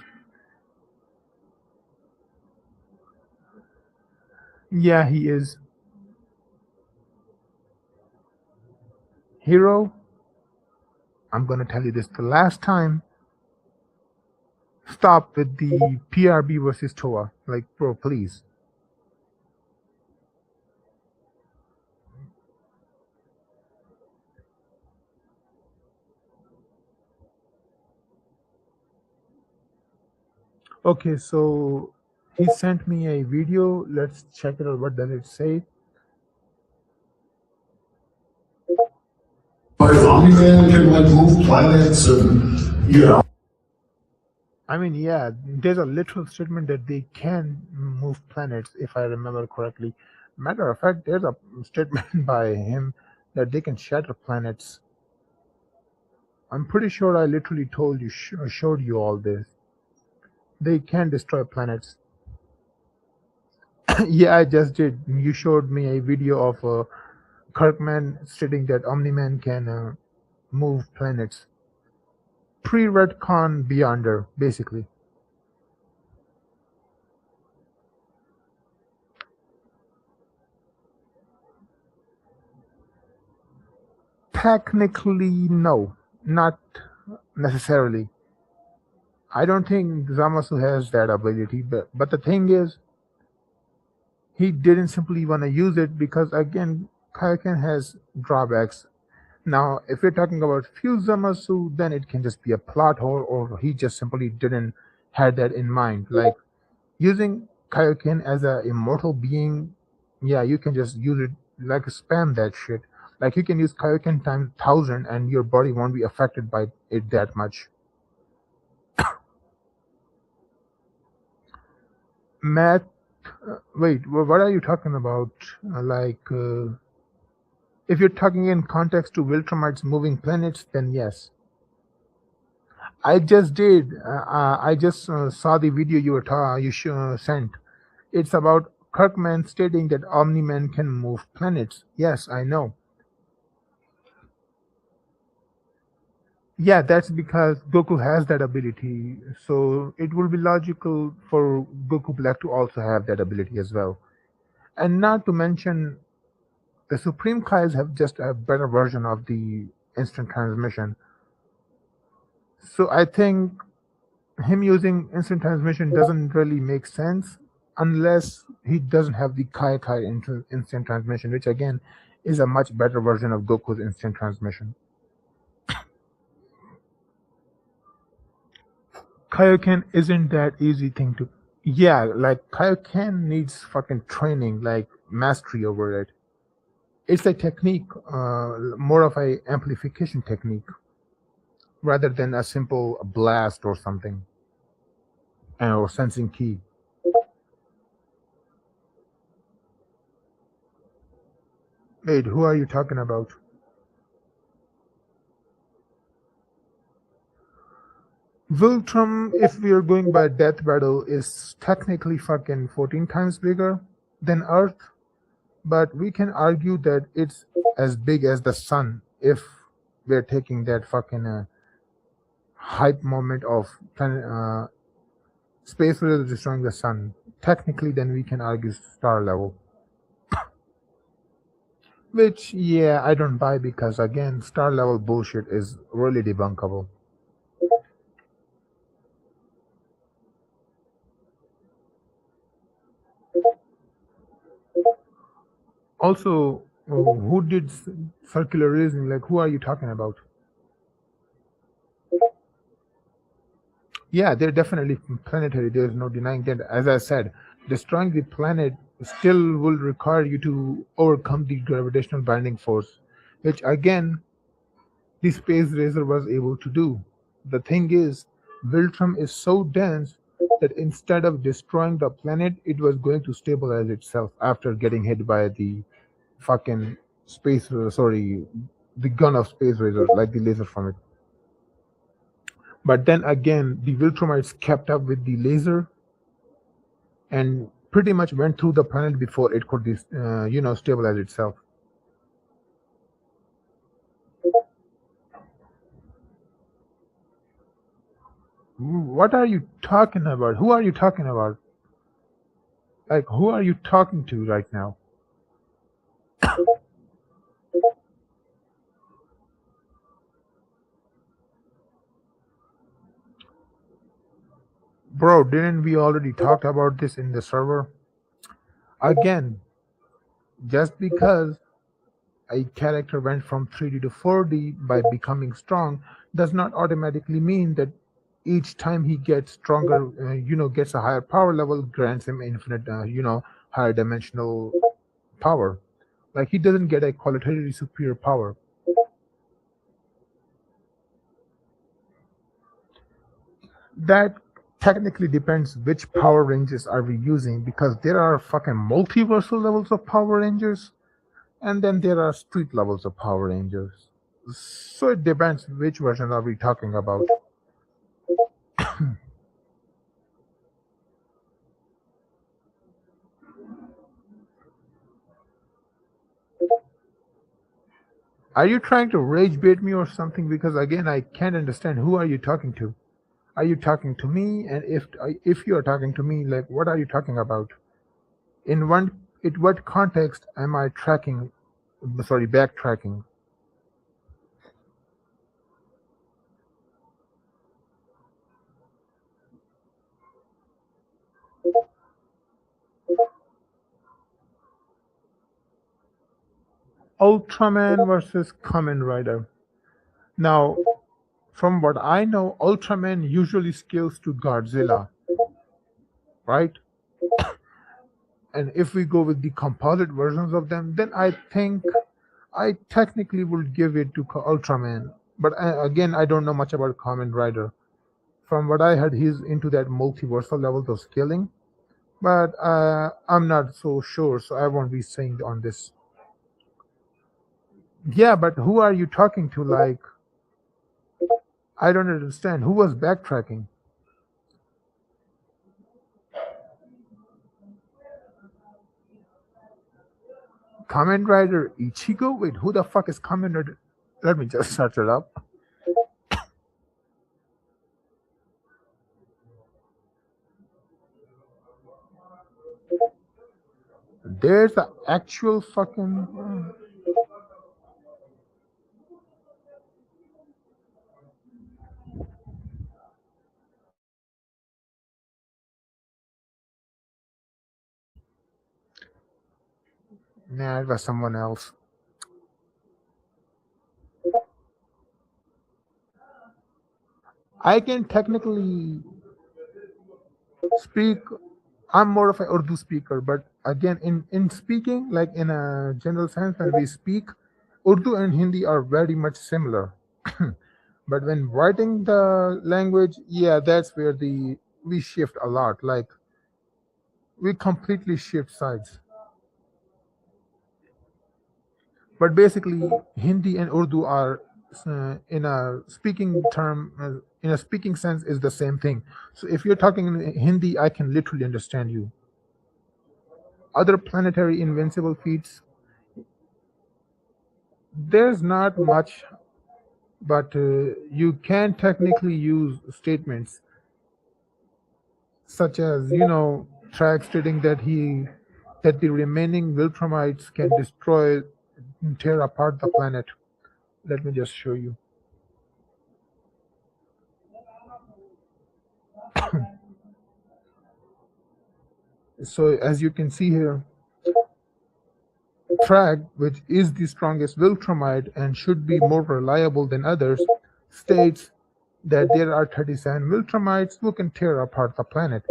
Yeah, he is. Hero, I'm gonna tell you this the last time. Stop with the PRB versus Toa. Like, bro, please. Okay, so he sent me a video. Let's check it out. What does it say? Like Omni-Man can like move planets and I mean, yeah, there's a literal statement that they can move planets, if I remember correctly. Matter of fact, there's a statement by him that they can shatter planets. I'm pretty sure I literally told you, showed you all this. They can destroy planets. Yeah, I just did. You showed me a video of Kirkman stating that Omni-Man can move planets. Pre-retcon Beyonder, basically. Technically, no, not necessarily. I don't think Zamasu has that ability, but the thing is, he didn't simply want to use it because again, Kaioken has drawbacks. Now, if you're talking about Fuse Zamasu, then it can just be a plot hole, or he just simply didn't had that in mind. Like using Kaioken as a immortal being, yeah, you can just use it like spam that shit. Like you can use Kaioken times 1,000, and your body won't be affected by it that much. Matt, wait, what are you talking about? If you're talking in context to Viltrumites moving planets, then yes. I just did. I just saw the video you sent. It's about Kirkman stating that Omni-Man can move planets. Yes, I know. Yeah, that's because Goku has that ability. So it will be logical for Goku Black to also have that ability as well. And not to mention, the Supreme Kais have just a better version of the instant transmission. So I think him using instant transmission doesn't really make sense unless he doesn't have the instant transmission, which again is a much better version of Goku's instant transmission. Kaioken isn't that easy thing to. Yeah, like Kaioken needs fucking training, like mastery over it. It's a technique, more of a amplification technique rather than a simple blast or something, or sensing key. Wait, who are you talking about? Viltrum, if we are going by death battle, is technically fucking 14 times bigger than Earth, but we can argue that it's as big as the sun if we're taking that fucking hype moment of space raiders destroying the sun. Technically, then we can argue star level. Which, yeah, I don't buy because, again, star level bullshit is really debunkable. Also, who did circular reasoning? Like, who are you talking about? Yeah, they're definitely planetary. There's no denying that. As I said, destroying the planet still will require you to overcome the gravitational binding force, which again, the space racer was able to do. The thing is, Viltrum is so dense that instead of destroying the planet, it was going to stabilize itself after getting hit by the fucking sorry, the gun of space razor, like the laser from it. But then again, the Viltrumites kept up with the laser and pretty much went through the planet before it could, stabilize itself. What are you talking about? Who are you talking about? Like, who are you talking to right now? Bro, didn't we already talked about this in the server? Again, just because a character went from 3D to 4D by becoming strong does not automatically mean that each time he gets stronger, gets a higher power level, grants him infinite, higher dimensional power. Like, he doesn't get a qualitatively superior power. That technically depends which Power Rangers are we using, because there are fucking multiversal levels of Power Rangers, and then there are street levels of Power Rangers. So it depends which version are we talking about. Are you trying to rage bait me or something? Because again, I can't understand. Who are you talking to? Are you talking to me? And if you are talking to me, like, what are you talking about? In what context am I tracking? Sorry, backtracking. Ultraman versus Kamen Rider. Now, from what I know, Ultraman usually scales to Godzilla, right? And if we go with the composite versions of them, then I think I technically would give it to Ultraman. But again, I don't know much about Kamen Rider. From what I heard, he's into that multiversal levels of scaling, but I'm not so sure, so I won't be saying on this. Yeah, but who are you talking to? Like, I don't understand. Who was backtracking? Kamen Rider Ichigo? Wait, who the fuck is Kamen Rider? Let me just search it up. There's the actual fucking. Nah, it was someone else. I can technically speak. I'm more of an Urdu speaker, but again, in speaking, like in a general sense, when we speak, Urdu and Hindi are very much similar. But when writing the language, yeah, that's where the we shift a lot. Like, we completely shift sides. But basically, Hindi and Urdu are, in a speaking term, in a speaking sense, is the same thing. So if you're talking in Hindi, I can literally understand you. Other planetary invincible feats, there's not much, but you can technically use statements such as, Trag stating that the remaining Viltrumites can destroy and tear apart the planet. Let me just show you. So as you can see here, Trag, which is the strongest Viltrumite and should be more reliable than others, states that there are 37 Viltrumites who can tear apart the planet.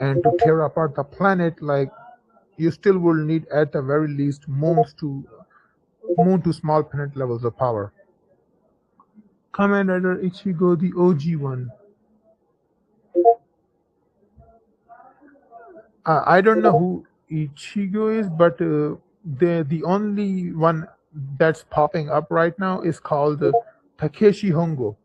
And to tear apart the planet, like, you still will need at the very least moon to small planet levels of power. Commander Ichigo, the OG one. I don't know who Ichigo is, but the only one that's popping up right now is called Takeshi Hongo.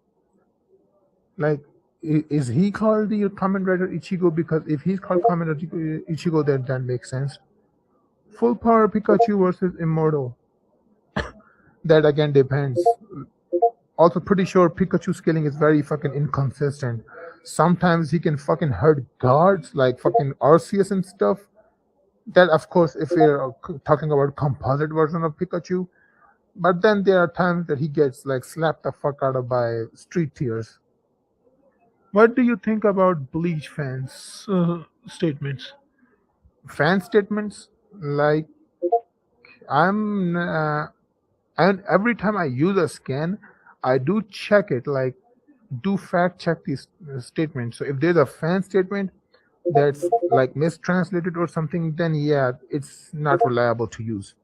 Like, is he called the Kamen Rider Ichigo? Because if he's called Kamen Rider Ichigo, then that makes sense. Full power Pikachu versus Immortal. That again depends. Also, pretty sure Pikachu scaling is very fucking inconsistent. Sometimes he can fucking hurt guards like fucking Arceus and stuff. That, of course, if we're talking about composite version of Pikachu. But then there are times that he gets like slapped the fuck out of by street tears. What do you think about Bleach fans' statements? Fan statements like I'm, and every time I use a scan, I do check it, like do fact check these statements. So if there's a fan statement that's like mistranslated or something, then yeah, it's not reliable to use.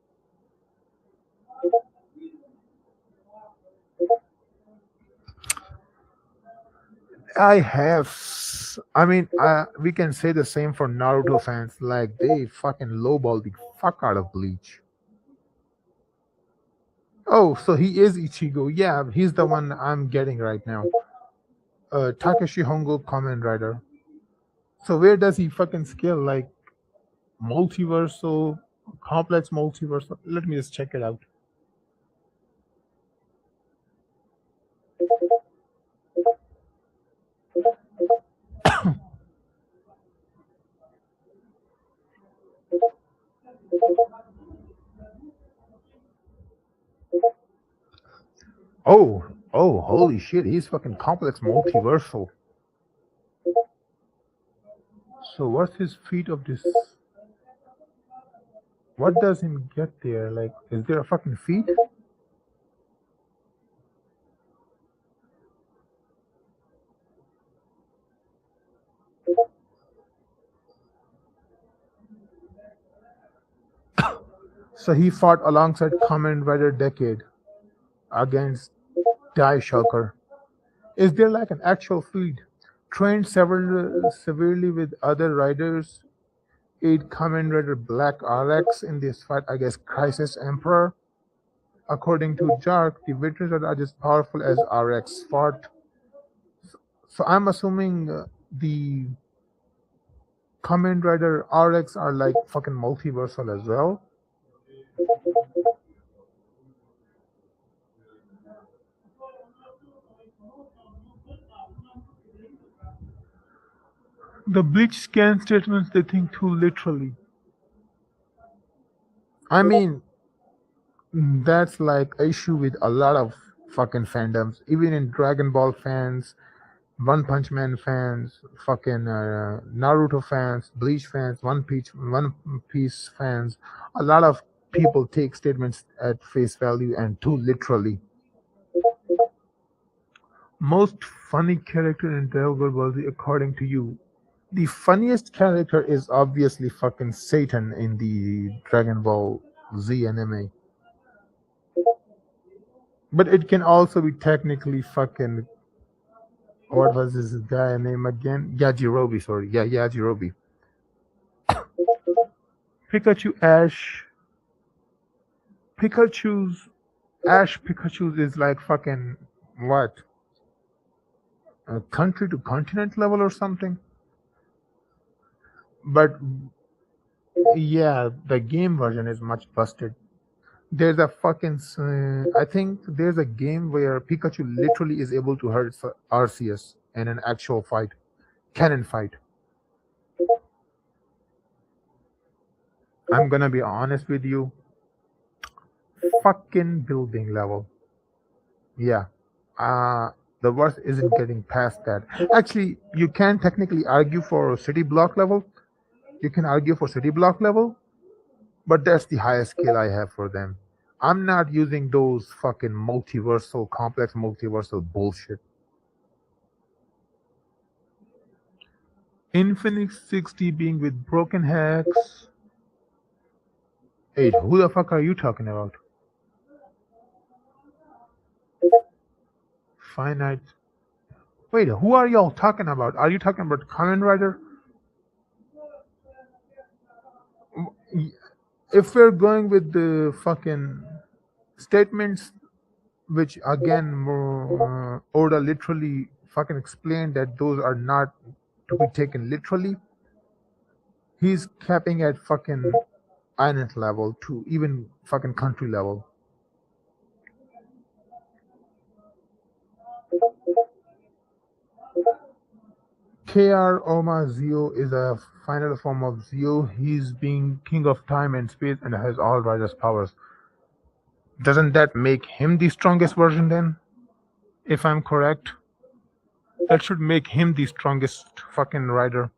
I have. I mean, we can say the same for Naruto fans. Like they fucking lowball the fuck out of Bleach. Oh, so he is Ichigo. Yeah, he's the one I'm getting right now. Takeshi Hongo, Kamen Rider. So where does he fucking skill? Like multiversal, complex multiversal. Let me just check it out. Oh, holy shit! He's fucking complex multiversal. So what's his feat of this? What does him get there? Like, is there a fucking feat? So he fought alongside Kamen Rider Decade against Die Shulker. Is there like an actual feat? Trained severely with other riders, aid Kamen Rider Black RX in this fight against Crisis Emperor. According to Jark, the veterans are just powerful as RX fought. So I'm assuming the Kamen Rider RX are like fucking multiversal as well. The Bleach scan statements they think too literally. I mean, that's like issue with a lot of fucking fandoms. Even in Dragon Ball fans, One Punch Man fans, fucking Naruto fans, Bleach fans, One Piece fans. A lot of people take statements at face value and too literally. Most funny character in Dragon Ball Z, according to you? The funniest character is obviously fucking Satan in the Dragon Ball Z anime. But it can also be technically fucking, what was this guy name again? Yajirobe, sorry. Yeah, Yajirobe. Pikachu Ash. Pikachu's Pikachu's is like fucking what? Country to continent level or something? But yeah, the game version is much busted. There's a fucking. I think there's a game where Pikachu literally is able to hurt Arceus in an actual fight, canon fight. I'm gonna be honest with you. Fucking building level. Yeah. Uh, the worst isn't getting past that. Actually, you can technically argue for city block level. You can argue for city block level, but that's the highest skill I have for them. I'm not using those fucking multiversal, complex multiversal bullshit. Infinix 60 being with broken hacks. Hey, who the fuck are you talking about? Finite. Wait, who are y'all talking about? Are you talking about Kamen Rider? If we're going with the fucking statements, which again, Oda literally fucking explained that those are not to be taken literally, he's capping at fucking island level to even fucking country level. KR Oma Zeo is a final form of Zeo. He's being king of time and space and has all Raja's powers. Doesn't that make him the strongest version then? If I'm correct, that should make him the strongest fucking rider.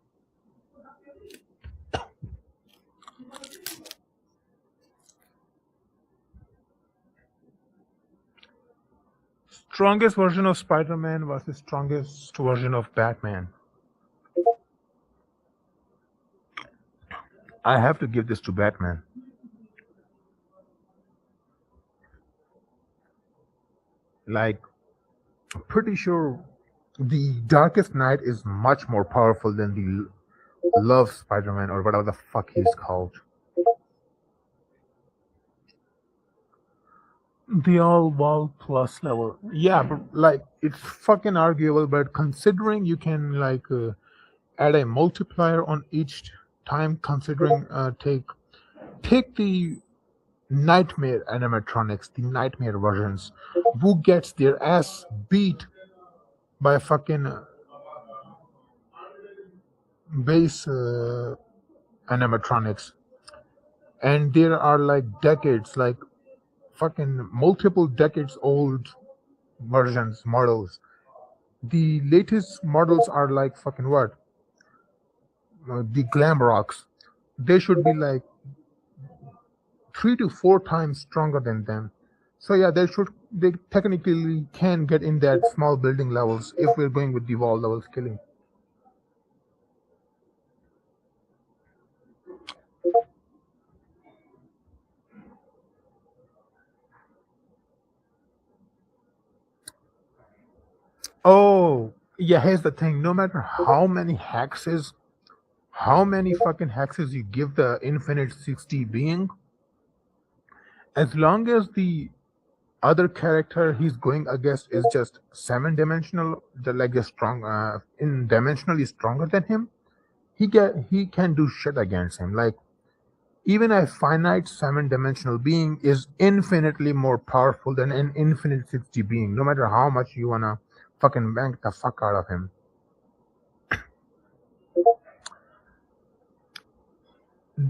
Strongest version of Spider-Man versus strongest version of Batman. I have to give this to Batman. Like, I'm pretty sure the Darkest Knight is much more powerful than the Love Spider-Man or whatever the fuck he's called. The all wall plus level. Yeah, but like it's fucking arguable, but considering you can add a multiplier on each time, considering take the nightmare animatronics, the nightmare versions, who gets their ass beat by fucking base animatronics, and there are like decades, like fucking multiple decades old versions models. The latest models are like fucking what? The glam rocks. They should be like 3 to 4 times stronger than them. So yeah, they technically can get in that small building levels if we're going with the wall level scaling. Oh yeah, here's the thing. No matter how many fucking hexes you give the infinite 60 being, as long as the other character he's going against is just 7 dimensional, like a strong, in dimensionally stronger than him, he can do shit against him. Like even a finite 7 dimensional being is infinitely more powerful than an infinite 60 being, no matter how much you wanna fucking bank the fuck out of him.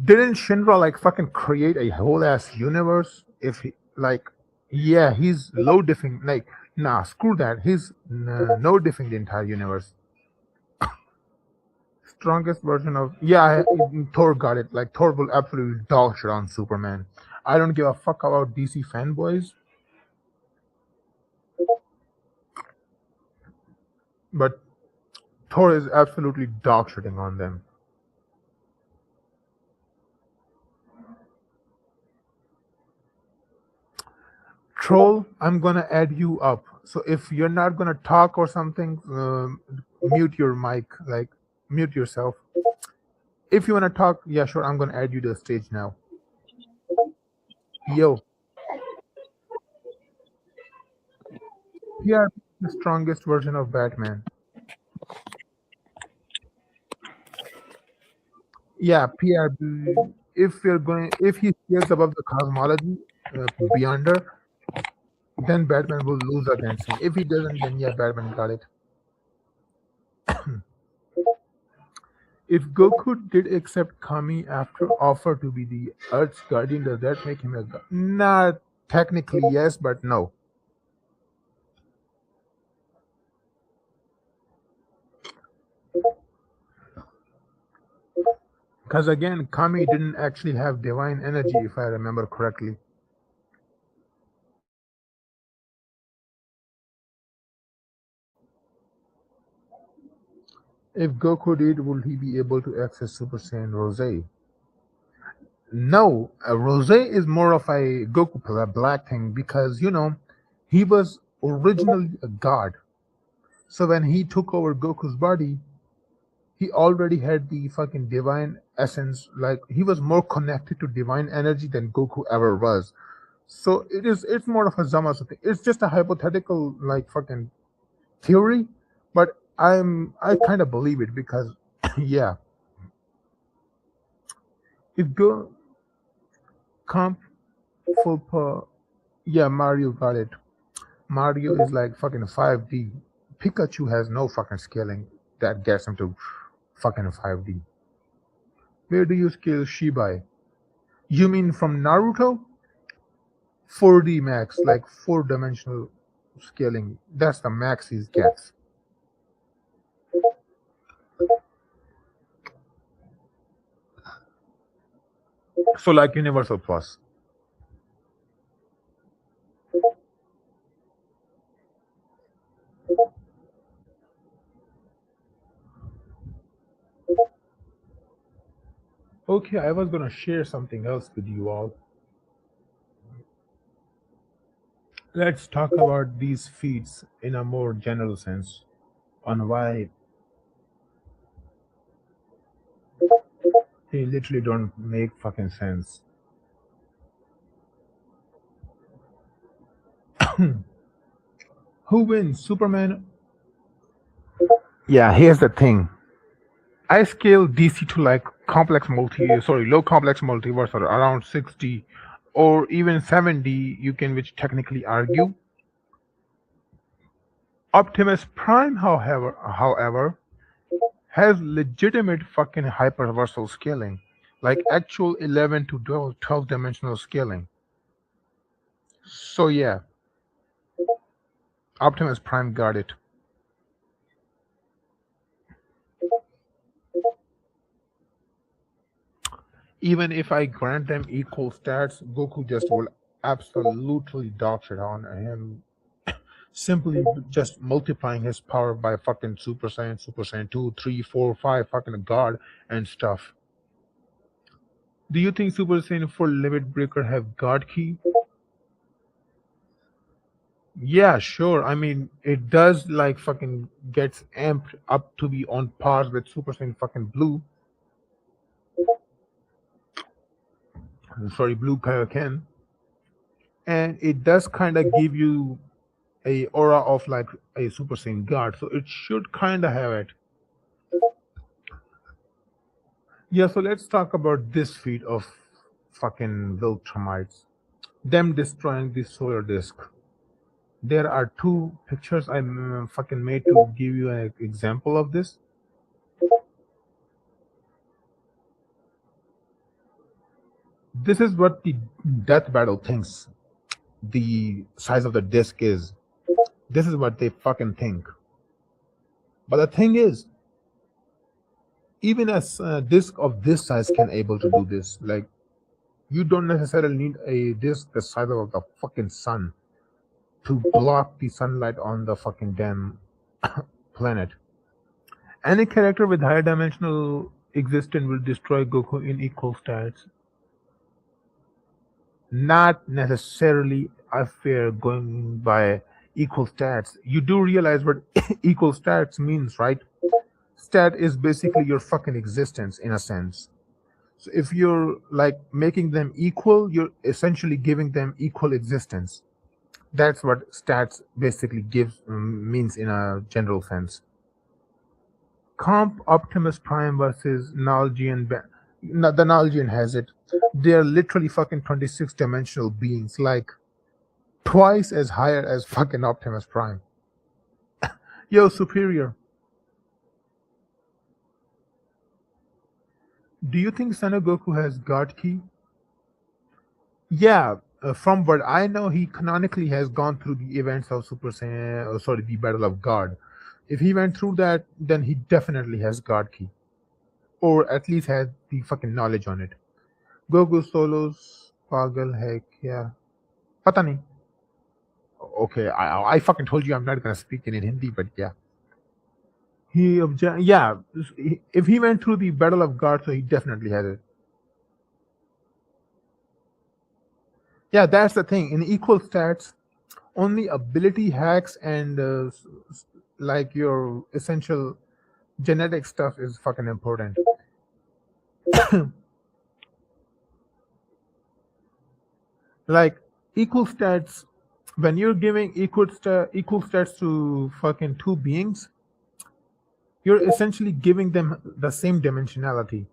Didn't Shinra like fucking create a whole ass universe? If he like, yeah, he's low diffing. Like, nah, screw that. He's no diffing the entire universe. Strongest version of Thor got it. Like Thor will absolutely dog shit on Superman. I don't give a fuck about DC fanboys, but Thor is absolutely dog shitting on them. Troll, I'm gonna add you up. So if you're not gonna talk or something, mute your mic, like mute yourself. If you wanna talk, yeah, sure, I'm gonna add you to the stage now. Yo, PRP is the strongest version of Batman. Yeah, PRP. If he stays above the cosmology, beyonder, then Batman will lose against him. If he doesn't, then yeah, Batman got it. If Goku did accept Kami after offer to be the Earth's guardian, does that make him a god? Nah, technically yes, but no. Because again, Kami didn't actually have divine energy, if I remember correctly. If Goku did, will he be able to access Super Saiyan Rose? No, Rose is more of a Goku black thing because, he was originally a god. So when he took over Goku's body, he already had the fucking divine essence. Like he was more connected to divine energy than Goku ever was. So it's more of a Zamasu thing. It's just a hypothetical like fucking theory, but I kind of believe it because yeah, if go comp full per yeah, Mario got it. Mario is like fucking 5D. Pikachu has no fucking scaling. that gets him to fucking 5D. Where do you scale Shibai? You mean from Naruto? 4D max, like 4 dimensional scaling. That's the max he gets. So like Universal Plus. Okay, I was gonna share something else with you all. Let's talk about these feats in a more general sense on why they literally don't make fucking sense. Who wins, Superman? Yeah, here's the thing. I scale DC to like low complex multiverse or around 60 or even 70, you can which technically argue. Optimus Prime, however, has legitimate fucking hyperversal scaling, like actual 11 to 12 dimensional scaling. So yeah, Optimus Prime got it. Even if I grant them equal stats, Goku just will absolutely dog shit on him, simply just multiplying his power by fucking Super Saiyan 2, 3, 4, 5, fucking God and stuff. Do you think Super Saiyan 4 Limit Breaker have God Key? Yeah, sure. I mean, it does like fucking gets amped up to be on par with Super Saiyan fucking Blue. Sorry, Blue Kaioken. And it does kind of give you a aura of like a Super Saiyan God, so it should kind of have it. Yeah, so let's talk about this feat of fucking Viltrumites. Them destroying the solar disk. There are 2 pictures I fucking made to give you an example of this. This is what the death battle thinks the size of the disk is. This is what they fucking think. But the thing is, even a disk of this size can able to do this. Like, you don't necessarily need a disk the size of the fucking sun to block the sunlight on the fucking damn planet. Any character with higher dimensional existence will destroy Goku in equal stats. Not necessarily affair going by equal stats. You do realize what equal stats means, right? Stat is basically your fucking existence in a sense. So if you're like making them equal, you're essentially giving them equal existence. That's what stats basically means in a general sense. Comp Optimus Prime versus Nalgian. The Nalgian has it. They're literally fucking 26 dimensional beings, like twice as higher as fucking Optimus Prime. Yo, superior. Do you think Son Goku has God Key? Yeah, from what I know, he canonically has gone through the events of Super Saiyan, the Battle of God. If he went through that, then he definitely has God Key, or at least has the fucking knowledge on it. Goku solos, pagal hai kya? Pata nahi. Okay, I fucking told you I'm not gonna speak in Hindi, but yeah. Yeah, if he went through the Battle of God, so he definitely has it. Yeah, that's the thing. In equal stats, only ability hacks and like your essential genetic stuff is fucking important. Like equal stats, when you're giving equal stats to fucking 2 beings, you're essentially giving them the same dimensionality.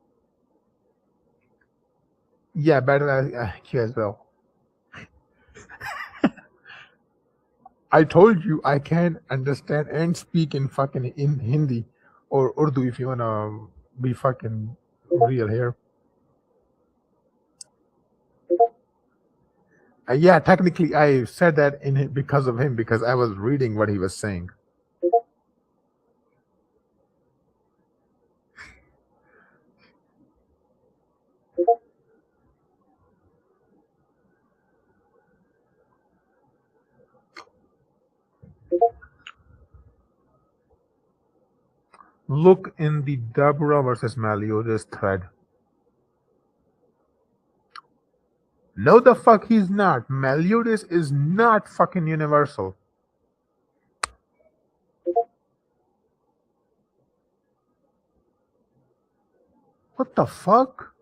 Yeah, battle IQ as well. I told you I can't understand and speak in fucking in Hindi. or Urdu if you wanna be fucking real here. Yeah, technically, I said that because of him because I was reading what he was saying. Look in the Deborah versus Meliodas thread. No, the fuck he's not. Meliodas is not fucking universal. What the fuck?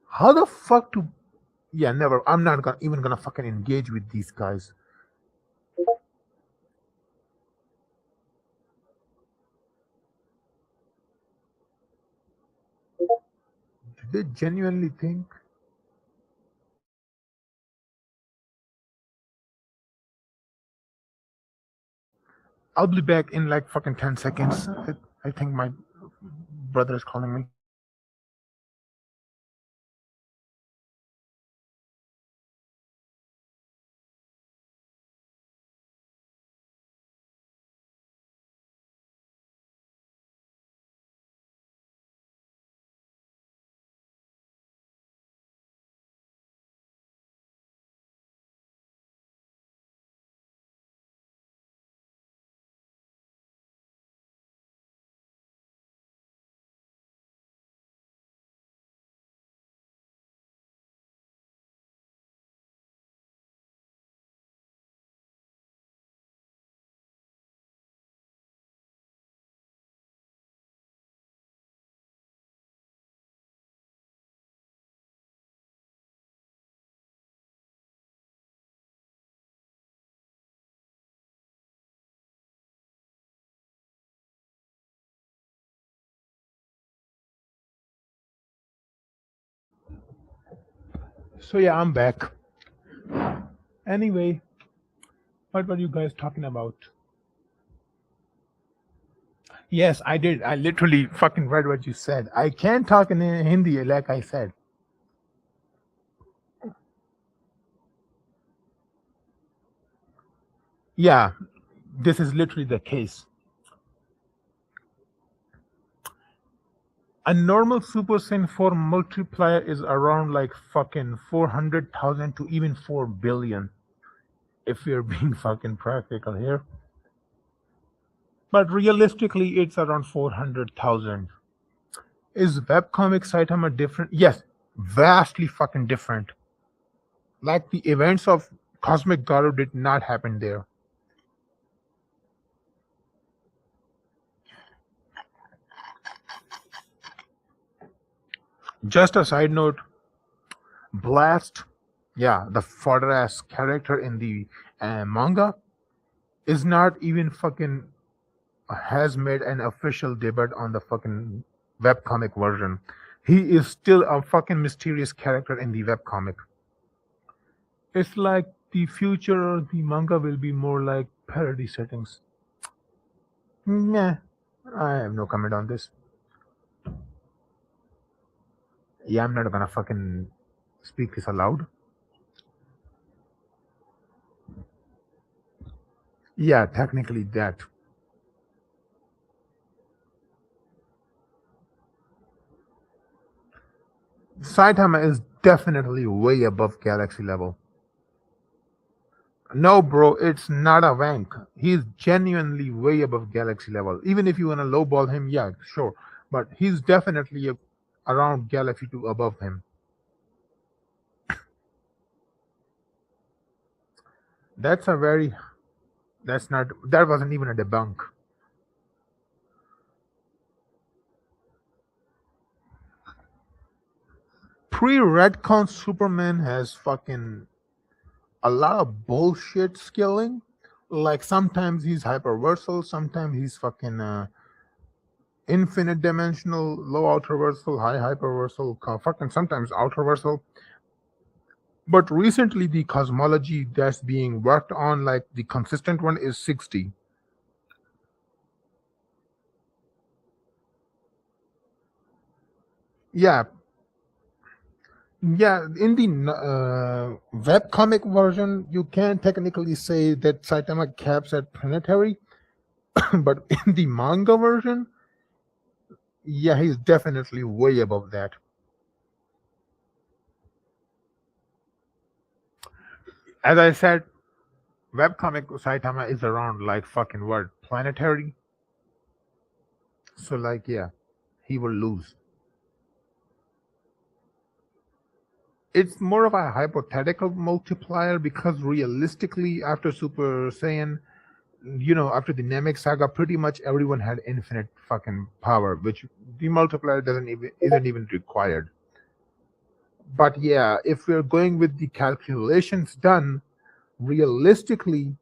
How the fuck to? Yeah, never. I'm not gonna even gonna fucking engage with these guys. Do they genuinely think? I'll be back in like fucking 10 seconds. I think my brother is calling me. So yeah, I'm back. Anyway, what were you guys talking about? Yes, I did. I literally fucking read what you said. I can talk in Hindi, like I said. Yeah, this is literally the case. A normal Super Saiyan 4 multiplier is around like fucking 400,000 to even 4 billion, if we're being fucking practical here. But realistically, it's around 400,000. Is webcomic Saitama different? Yes, vastly fucking different. Like the events of Cosmic Garu did not happen there. Just a side note, Blast, yeah, the fodder ass character in the manga, is not even fucking has made an official debut on the fucking webcomic version. He is still a fucking mysterious character in the webcomic. It's like the future, the manga will be more like parody settings. Nah, I have no comment on this. Yeah, I'm not gonna fucking speak this aloud. Yeah, technically that. Saitama is definitely way above galaxy level. No, bro, it's not a wank. He's genuinely way above galaxy level. Even if you wanna lowball him, yeah, sure. But he's definitely around galaxy 2 above him. That's a very that's not that wasn't even a debunk. Pre-Redcon Superman has fucking a lot of bullshit skilling. Like sometimes he's hyperversal, sometimes he's fucking infinite dimensional, low ultraversal, high hyperversal, fucking sometimes ultraversal. But recently, the cosmology that's being worked on, like the consistent one, is 60. Yeah, yeah. In the web comic version, you can technically say that Saitama caps at planetary, but in the manga version, yeah, he's definitely way above that. As I said, webcomic Saitama is around like fucking what planetary. So like yeah, he will lose. It's more of a hypothetical multiplier because realistically, after Super Saiyan, after the Namek saga, pretty much everyone had infinite fucking power, which the multiplier doesn't even isn't even required. But yeah, if we're going with the calculations done, realistically,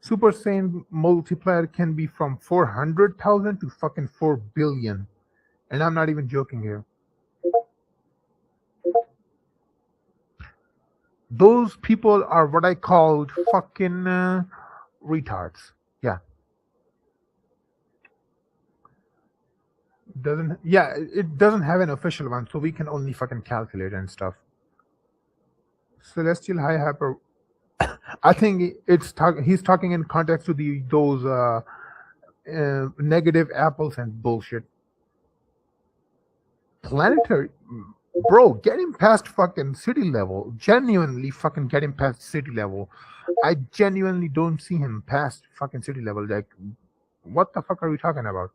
Super Saiyan multiplier can be from 400,000 to fucking 4 billion. And I'm not even joking here. Those people are what I called fucking retards. Yeah. It doesn't have an official one, so we can only fucking calculate and stuff. Celestial High Hyper. I think he's talking in context to those negative apples and bullshit. Planetary, bro, get him past fucking city level. Genuinely fucking get him past city level. I genuinely don't see him past fucking city level. Like, what the fuck are we talking about?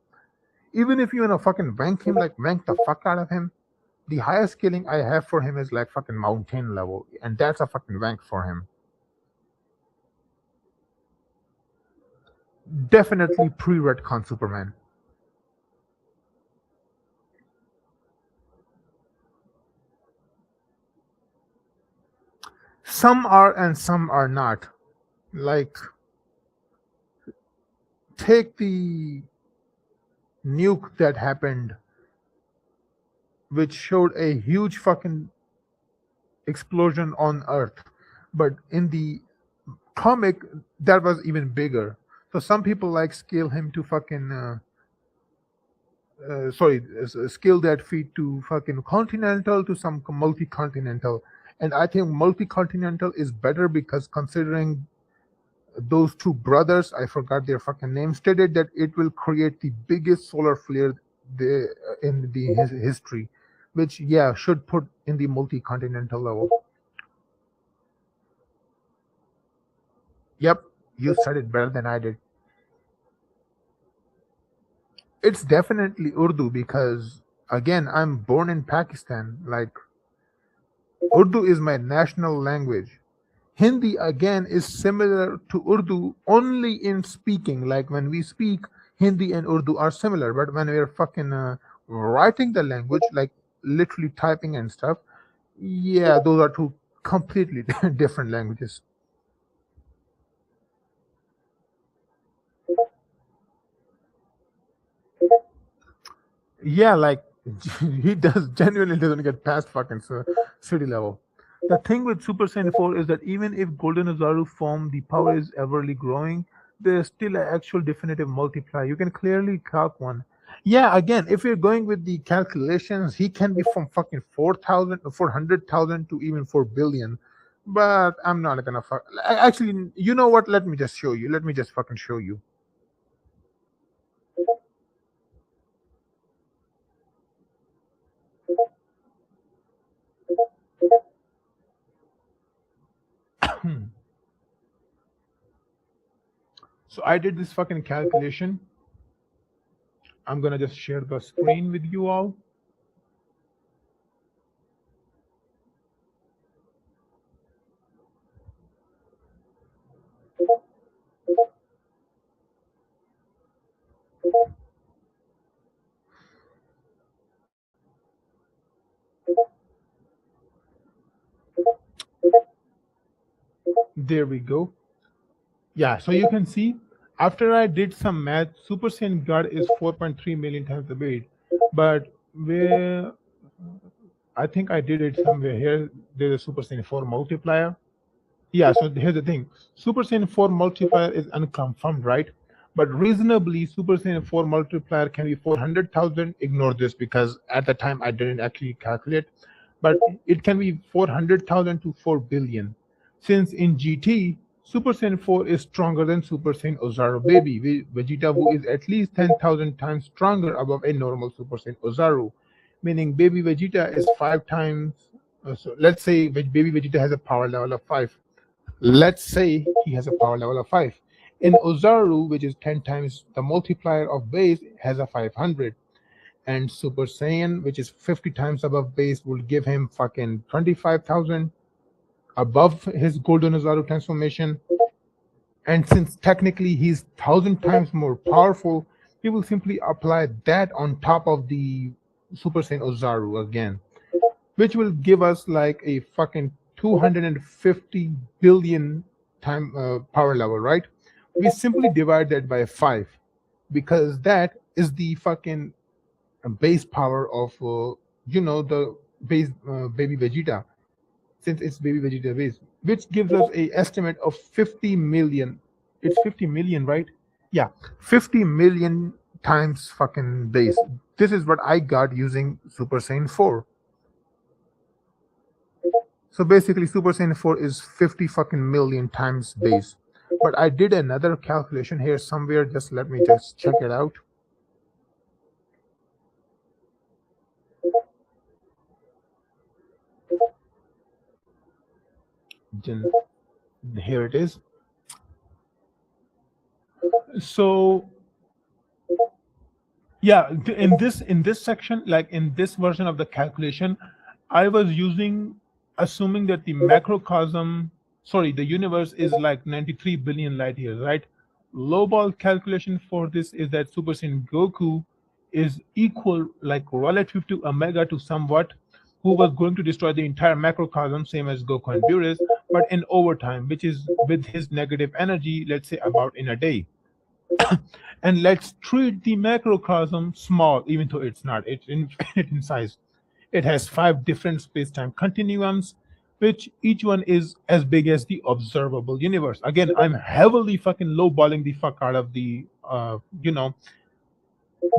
Even if you wanna fucking rank him, like rank the fuck out of him, the highest scaling I have for him is like fucking mountain level, and that's a fucking rank for him. Definitely pre-retcon Superman. Some are and some are not. Like, take the nuke that happened, which showed a huge fucking explosion on Earth, but in the comic that was even bigger. So some people like scale him to fucking scale that feat to fucking continental to some multi-continental, and I think multi-continental is better because considering those two brothers, I forgot their fucking names, stated that it will create the biggest solar flare in the history, which yeah should put in the multi-continental level. Yep, you said it better than I did. It's definitely Urdu because again, I'm born in Pakistan. Like, Urdu is my national language. Hindi again is similar to Urdu only in speaking. Like when we speak, Hindi and Urdu are similar, but when we're fucking writing the language, like literally typing and stuff, yeah, those are two completely different languages. Yeah, like he does genuinely doesn't get past fucking city level. The thing with Super Saiyan 4 is that even if Golden Azaru form the power is everly growing, there's still an actual definitive multiplier. You can clearly calc one. Yeah, again, if you're going with the calculations, he can be from fucking 4,000, 400,000 to even 4 billion. But I'm not gonna fuck. Actually, you know what? Let me just show you. Let me just fucking show you. So I did this fucking calculation. I'm gonna just share the screen with you all. There we go. Yeah, so you can see after I did some math, Super Saiyan God is 4.3 million times the weight. But where I think I did it somewhere here, there's a Super Saiyan 4 multiplier. Yeah, so here's the thing. Super Saiyan 4 multiplier is unconfirmed, right? But reasonably, Super Saiyan 4 multiplier can be 400,000. Ignore this because at the time I didn't actually calculate, but it can be 400,000 to 4 billion. Since in GT, Super Saiyan 4 is stronger than Super Saiyan Ozaru Baby, Vegeta who is at least 10,000 times stronger above a normal Super Saiyan Ozaru, meaning Baby Vegeta is 5 times. So let's say Baby Vegeta has a power level of 5. Let's say he has a power level of 5. In Ozaru, which is 10 times the multiplier of base, has a 500. And Super Saiyan, which is 50 times above base, will give him fucking 25,000 above his Golden Ozaru transformation. And since technically he's 1,000 times more powerful, we will simply apply that on top of the Super Saiyan Ozaru again, which will give us like a fucking 250 billion time power level, right? We simply divide that by 5 because that is the fucking base power of the base baby Vegeta, since it's baby Vegeta base, which gives us a estimate of 50 million. It's 50 million, right? Yeah, 50 million times fucking base. This is what I got using Super Saiyan 4. So basically, Super Saiyan 4 is 50 fucking million times base. But I did another calculation here somewhere. Just let me just check it out. Here it is. So yeah, in this section, like in this version of the calculation, I was assuming that the macrocosm, sorry, the universe is like 93 billion light years, right? Lowball calculation for this is that Super Saiyan Goku is equal, like relative to Omega to somewhat, who was going to destroy the entire macrocosm, same as Goku and Beerus, but in overtime, which is with his negative energy, let's say about in a day. And let's treat the macrocosm small, even though it's not. It's infinite in size. It has 5 different space-time continuums, which each one is as big as the observable universe. Again, I'm heavily fucking lowballing the fuck out of the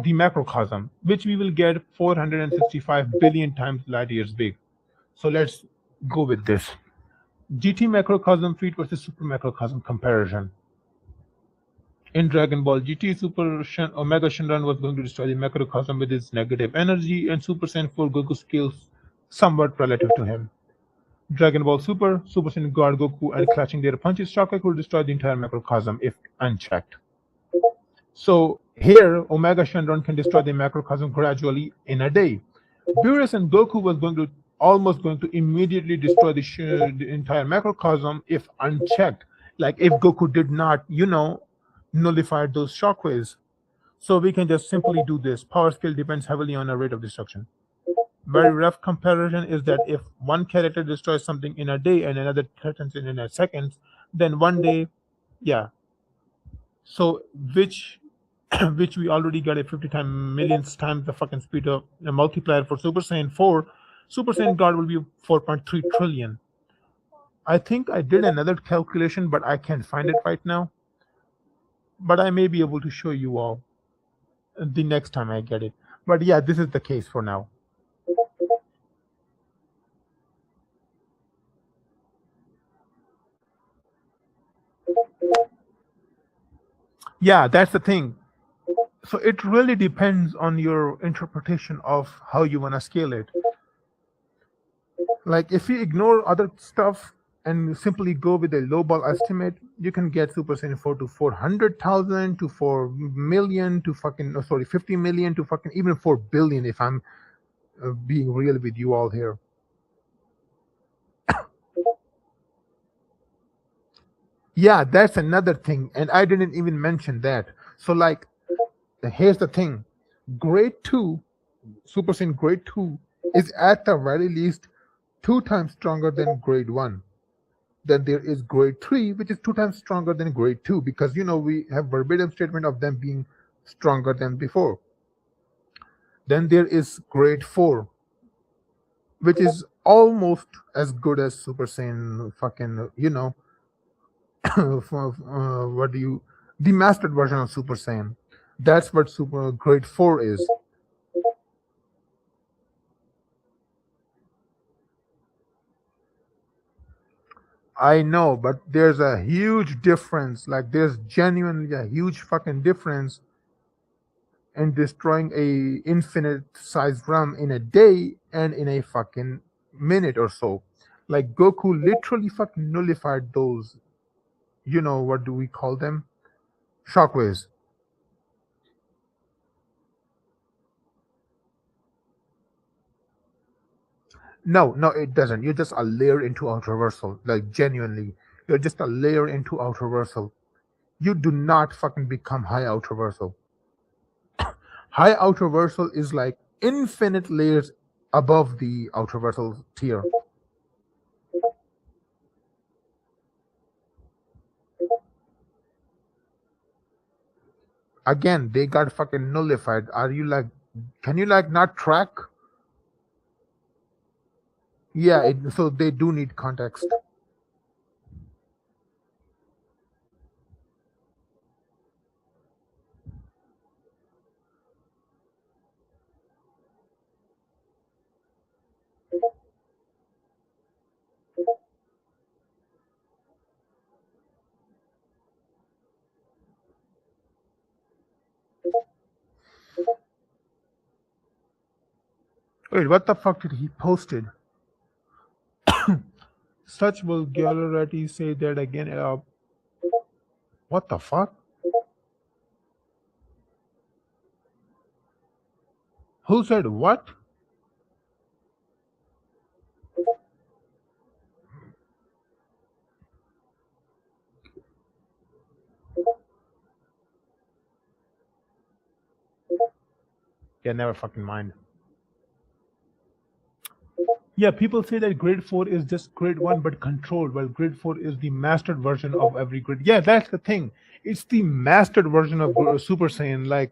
macrocosm, which we will get 465 billion times light years big. So let's go with this. GT macrocosm feat versus super macrocosm comparison. In Dragon Ball GT, Omega Shenron was going to destroy the macrocosm with his negative energy, and Super Saiyan 4 Goku skills somewhat relative to him. Dragon Ball Super Saiyan God Goku, and clutching their punches, Shockwave will destroy the entire macrocosm if unchecked. So here, Omega Shenron can destroy the macrocosm gradually in a day. Beerus and Goku was almost going to immediately destroy the entire macrocosm if unchecked. Like if Goku did not, nullify those shockwaves. So we can just simply do this. Power scale depends heavily on a rate of destruction. Very rough comparison is that if one character destroys something in a day and another threatens it in a second, then one day, yeah. So which which we already got a 50 times millions times the fucking speed of a multiplier for Super Saiyan 4. Super Saiyan God will be 4.3 trillion. I think I did another calculation, but I can't find it right now. But I may be able to show you all the next time I get it. But yeah, this is the case for now. Yeah, that's the thing. So it really depends on your interpretation of how you want to scale it. Like if you ignore other stuff and simply go with a lowball estimate, you can get Super Saiyan 4 to 400,000 to 4 million to fucking, 50 million to fucking even 4 billion if I'm being real with you all here. Yeah, that's another thing. And I didn't even mention that. So, like, here's the thing grade 2, Super Saiyan grade 2, is at the very least 2 times stronger than grade 1. Then there is grade 3, which is 2 times stronger than grade 2, because we have verbatim statement of them being stronger than before. Then there is grade 4, which is almost as good as Super Saiyan fucking, what do you The mastered version of Super Saiyan. That's what Super Grade 4 is. I know, but there's a huge difference. Like, there's genuinely a huge fucking difference in destroying a infinite sized realm in a day and in a fucking minute or so. Like, Goku literally fucking nullified those, what do we call them? Shockwaves. No, no, it doesn't. You're just a layer into outer reversal. Like, genuinely. You're just a layer into outer reversal. You do not fucking become high outer reversal. High outer reversal is like infinite layers above the outer reversal tier. Again, they got fucking nullified. Are you like, can you like not track? Yeah, so they do need context. Wait, what the fuck did he posted? Such vulgarity, say that again. What the fuck? Who said what? Yeah, never fucking mind. Yeah, people say that grade 4 is just grade 1 but controlled, while grade 4 is the mastered version of every grade. Yeah, that's the thing. It's the mastered version of Super Saiyan. Like,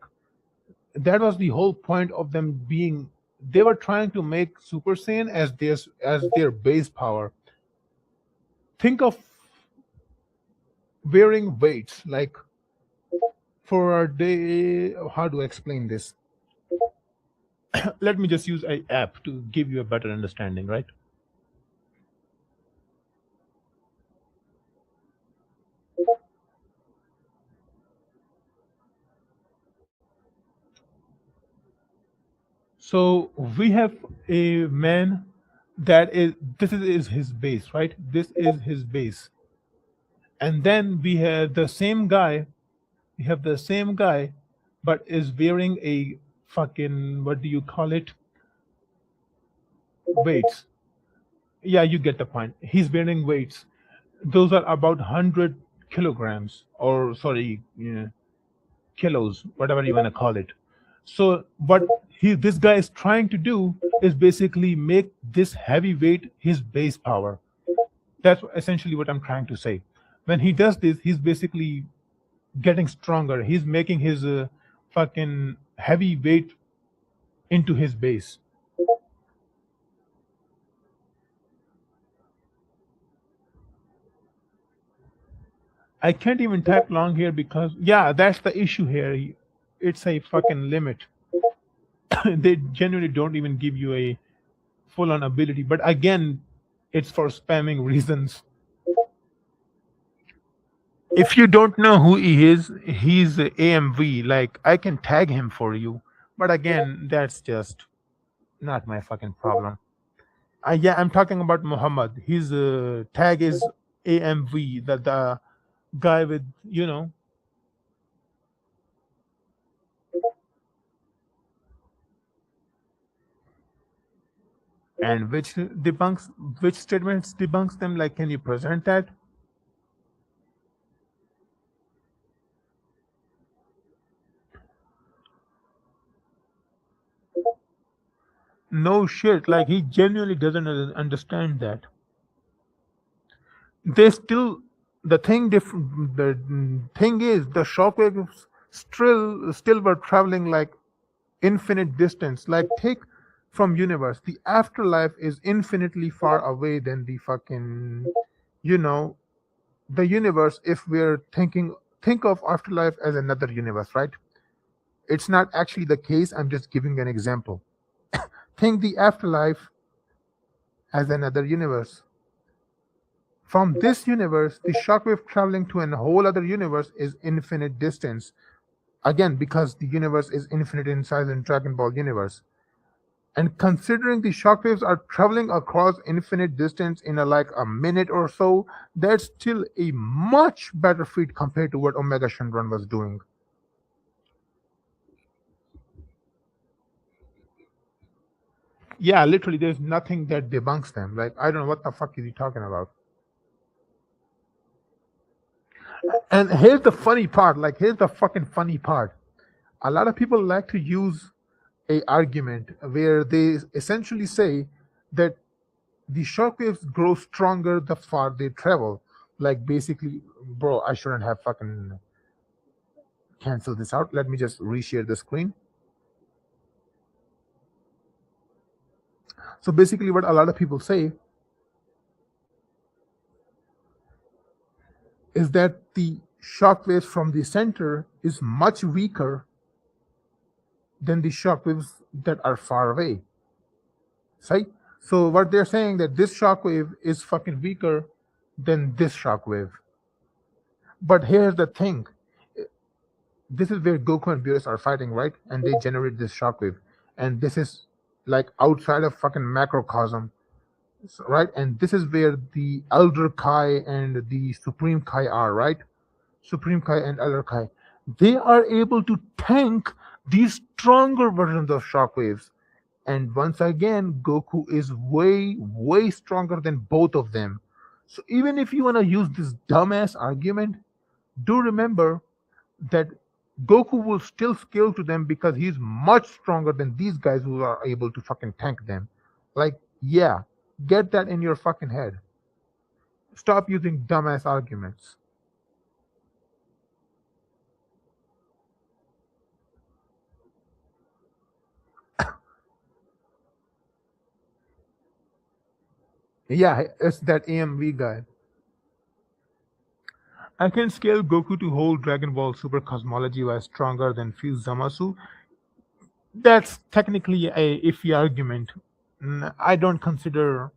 that was the whole point of them being. They were trying to make Super Saiyan as their base power. Think of wearing weights. Like, for a day, how do I explain this? Let me just use a app to give you a better understanding, right? So we have a man that is, this is his base, right? This is his base. And then we have the same guy, but is wearing a fucking, what do you call it? Weights. Yeah, you get the point. He's wearing weights. Those are about 100 kilograms, or sorry, kilos, whatever you want to call it. So what this guy is trying to do is basically make this heavy weight his base power. That's essentially what I'm trying to say. When he does this, he's basically getting stronger. He's making his fucking heavy weight into his base. I can't even type long here because, yeah, that's the issue here. It's a fucking limit. They genuinely don't even give you a full on ability. But again, it's for spamming reasons. If you don't know who he is, he's AMV. Like, I can tag him for you. But again, that's just not my fucking problem. Yeah, I'm talking about Muhammad. His tag is AMV, the guy with, and which statements debunks them. Like, can you present that? No shit. Like, he genuinely doesn't understand that. They still, the thing is, the shockwaves still were traveling like infinite distance. Like, take from universe, the afterlife is infinitely far away than the fucking, you know the universe. If we're thinking think of afterlife as another universe, right? It's not actually the case. I'm just giving an example. Think the afterlife as another universe. From this universe, the shockwave traveling to a whole other universe is infinite distance. Again, because the universe is infinite in size in Dragon Ball universe. And considering the shockwaves are traveling across infinite distance in a minute or so, that's still a much better feat compared to what Omega Shenron was doing. Yeah, literally, there's nothing that debunks them. Like, I don't know what the fuck is he talking about. And here's the funny part. Like, here's the fucking funny part. A lot of people like to use a argument where they essentially say that the shockwaves grow stronger the far they travel. Like, basically, bro, I shouldn't have fucking canceled this out. Let me just reshare the screen. So basically, what a lot of people say is that the shockwaves from the center is much weaker than the shockwaves that are far away. See? So what they're saying that this shockwave is fucking weaker than this shockwave. But here's the thing. This is where Goku and Beerus are fighting, right? And they generate this shockwave. And this is like outside of fucking macrocosm, right? And this is where the Elder Kai and the Supreme Kai are, right? Supreme Kai and Elder Kai. They are able to tank these stronger versions of shockwaves. And once again, Goku is way, way stronger than both of them. So even if you want to use this dumbass argument, do remember that Goku will still scale to them because he's much stronger than these guys who are able to fucking tank them. Like, yeah, get that in your fucking head. Stop using dumbass arguments. Yeah, it's that AMV guy. I can scale Goku to hold Dragon Ball Super Cosmology while stronger than Fuse Zamasu. That's technically a iffy argument. I don't consider,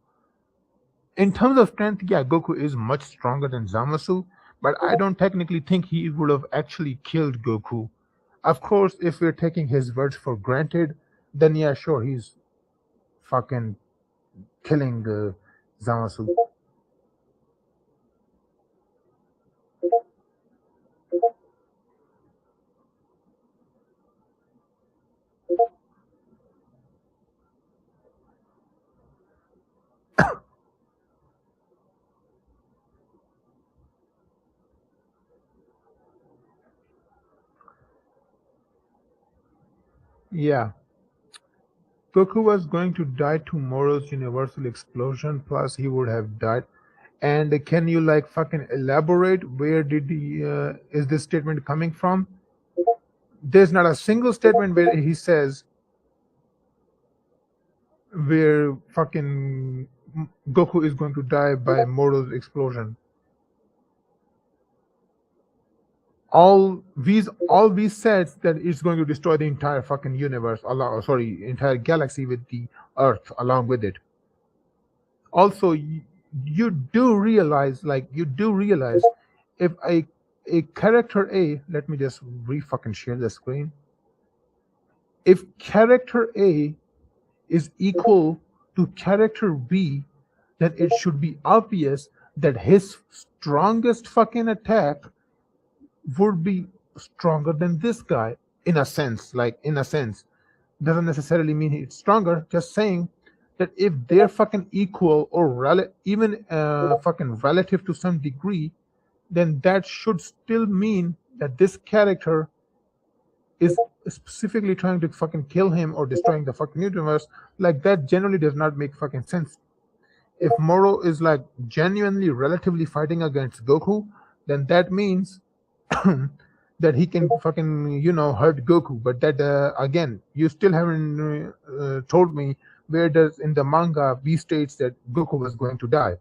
in terms of strength, yeah, Goku is much stronger than Zamasu, but I don't technically think he would have actually killed Goku. Of course, if we're taking his words for granted, then yeah, sure, he's fucking killing Zamasu. Yeah. Goku was going to die tomorrow's universal explosion, plus he would have died. And can you like fucking elaborate where did he is this statement coming from? There's not a single statement where he says where fucking Goku is going to die by Moro's explosion. All we said that it's going to destroy the entire fucking universe, entire galaxy with the Earth along with it. Also, you do realize, if a character A, let me just fucking share the screen. If character A is equal to character B, then it should be obvious that his strongest fucking attack would be stronger than this guy in a sense. Doesn't necessarily mean it's stronger, just saying that if they're fucking equal or even fucking relative to some degree, then that should still mean that this character is specifically trying to fucking kill him or destroying the fucking universe. Like, that generally does not make fucking sense. If Moro is like genuinely relatively fighting against Goku, then that means that he can fucking hurt Goku. But that again, you still haven't told me where does in the manga B states that Goku was going to die.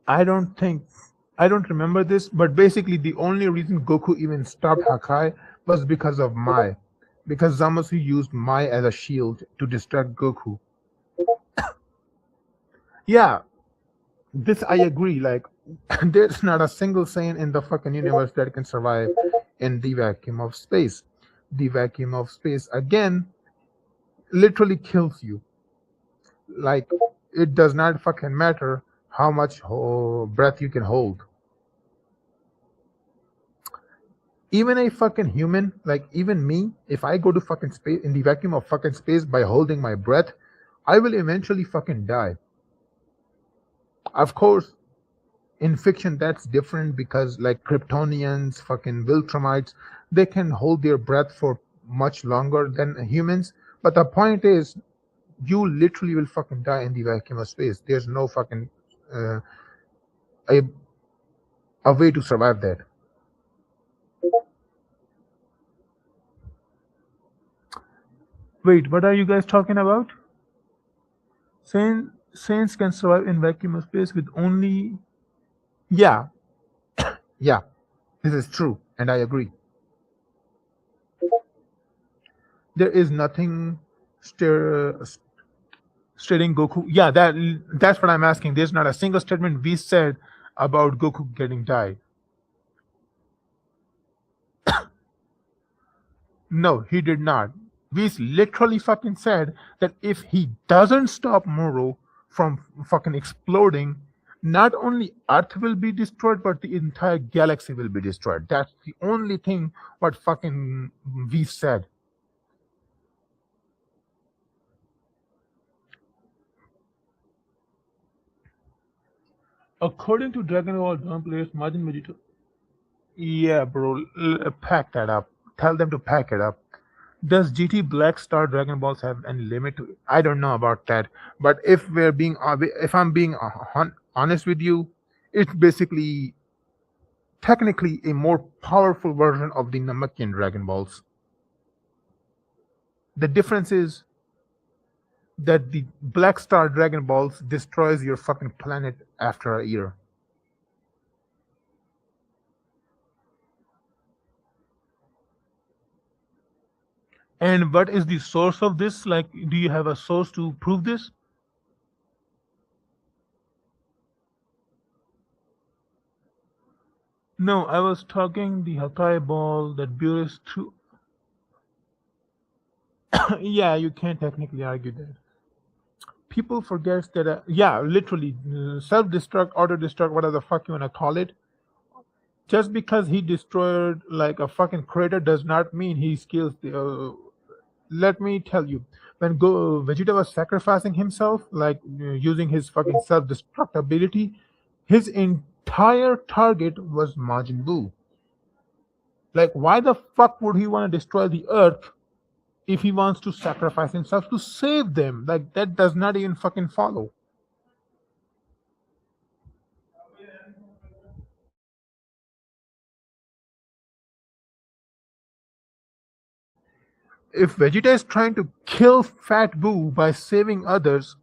I don't think I don't remember this, but basically the only reason Goku even stopped Hakai was because of Mai. Because Zamasu used Mai as a shield to distract Goku. Yeah, this I agree. Like, there's not a single Saiyan in the fucking universe that can survive in the vacuum of space. The vacuum of space, again, literally kills you. Like, it does not fucking matter how much breath you can hold. Even a fucking human, like even me, if I go to fucking space in the vacuum of fucking space by holding my breath, I will eventually fucking die. Of course, in fiction that's different because like Kryptonians, fucking Viltrumites, they can hold their breath for much longer than humans. But the point is, you literally will fucking die in the vacuum of space. There's no fucking uh, a, a way to survive that. Wait, what are you guys talking about? Saints can survive in vacuum of space with only. Yeah, yeah, this is true, and I agree. There is nothing stir, stating Goku. Yeah, that's what I'm asking. There's not a single statement we said about Goku getting died. No, he did not. We literally fucking said that if he doesn't stop Moro from fucking exploding, not only Earth will be destroyed, but the entire galaxy will be destroyed. That's the only thing what fucking we said. According to Dragon Ball Dawn players, Majin Vegeta. Yeah, bro, pack that up. Tell them to pack it up. Does GT Black Star Dragon Balls have any limit to it? I don't know about that, but if I'm being honest with you, it's basically technically a more powerful version of the Namekian Dragon Balls. The difference is that the Black Star Dragon Balls destroys your fucking planet after a year. And what is the source of this? Like, do you have a source to prove this? No, I was talking the Hakai ball that Burist threw. Yeah, you can't technically argue that. People forget that, yeah, literally, self-destruct, auto-destruct, whatever the fuck you wanna call it. Just because he destroyed like a fucking crater does not mean he kills the. Let me tell you, when Vegeta was sacrificing himself, like using his fucking self-destruct ability, his entire target was Majin Buu. Like, why the fuck would he want to destroy the Earth if he wants to sacrifice himself to save them? Like, that does not even fucking follow. If Vegeta is trying to kill Fat Boo by saving others,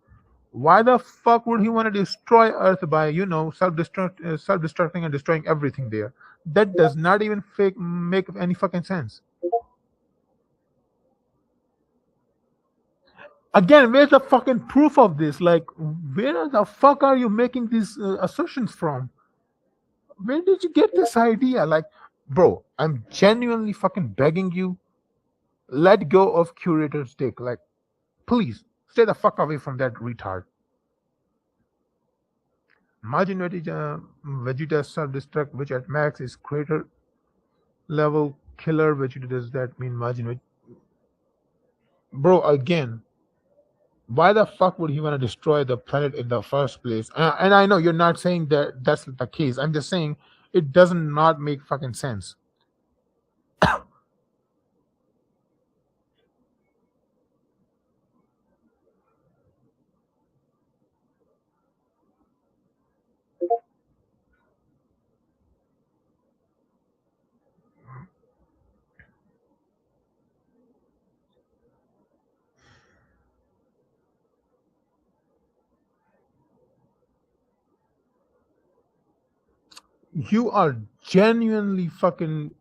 why the fuck would he want to destroy Earth by self-destructing and destroying everything there? That does not even make any fucking sense. Again, where's the fucking proof of this? Like, where the fuck are you making these assertions from? Where did you get this idea? Like, bro, I'm genuinely fucking begging you, let go of curator's dick. Like, please stay the fuck away from that retard. Margin Vegeta self-destruct, which at max is crater level killer. Vegeta, does that mean margin? Bro, again, why the fuck would he want to destroy the planet in the first place? And I know you're not saying that that's the case. I'm just saying it doesn't not make fucking sense. You are genuinely fucking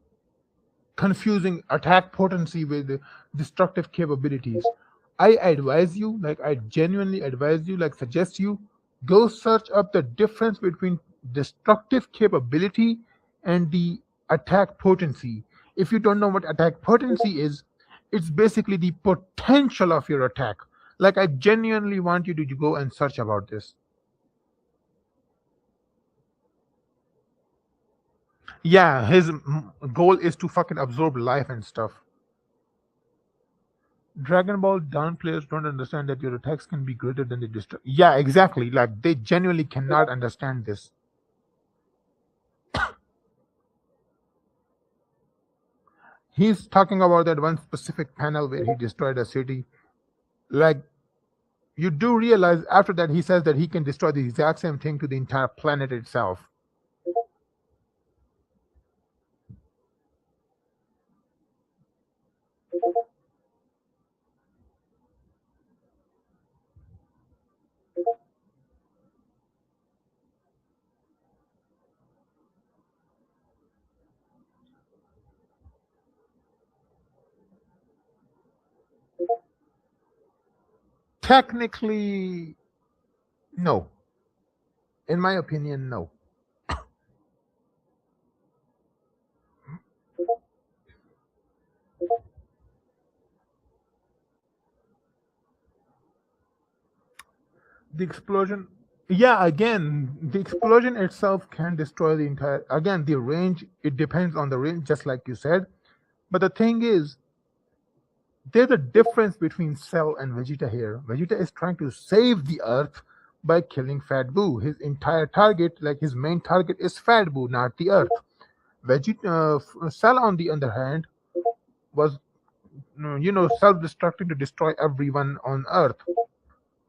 confusing attack potency with destructive capabilities. I advise you, like I genuinely advise you, like suggest you go search up the difference between destructive capability and the attack potency. If you don't know what attack potency is, it's basically the potential of your attack. Like I genuinely want you to go and search about this. Yeah, his goal is to fucking absorb life and stuff. Dragon Ball down players don't understand that your attacks can be greater than the distance. Yeah, exactly. Like they genuinely cannot understand this. He's talking about that one specific panel where he destroyed a city. Like you do realize after that he says that he can destroy the exact same thing to the entire planet itself. Technically, no. In my opinion, no. The explosion, yeah, again, the explosion itself can destroy the entire. Again, the range, it depends on the range, just like you said. But the thing is, there's a difference between Cell and Vegeta here. Vegeta is trying to save the Earth by killing Fat Boo. His entire target, like his main target, is Fat Boo, not the Earth. Cell, on the other hand, was self-destructing to destroy everyone on Earth.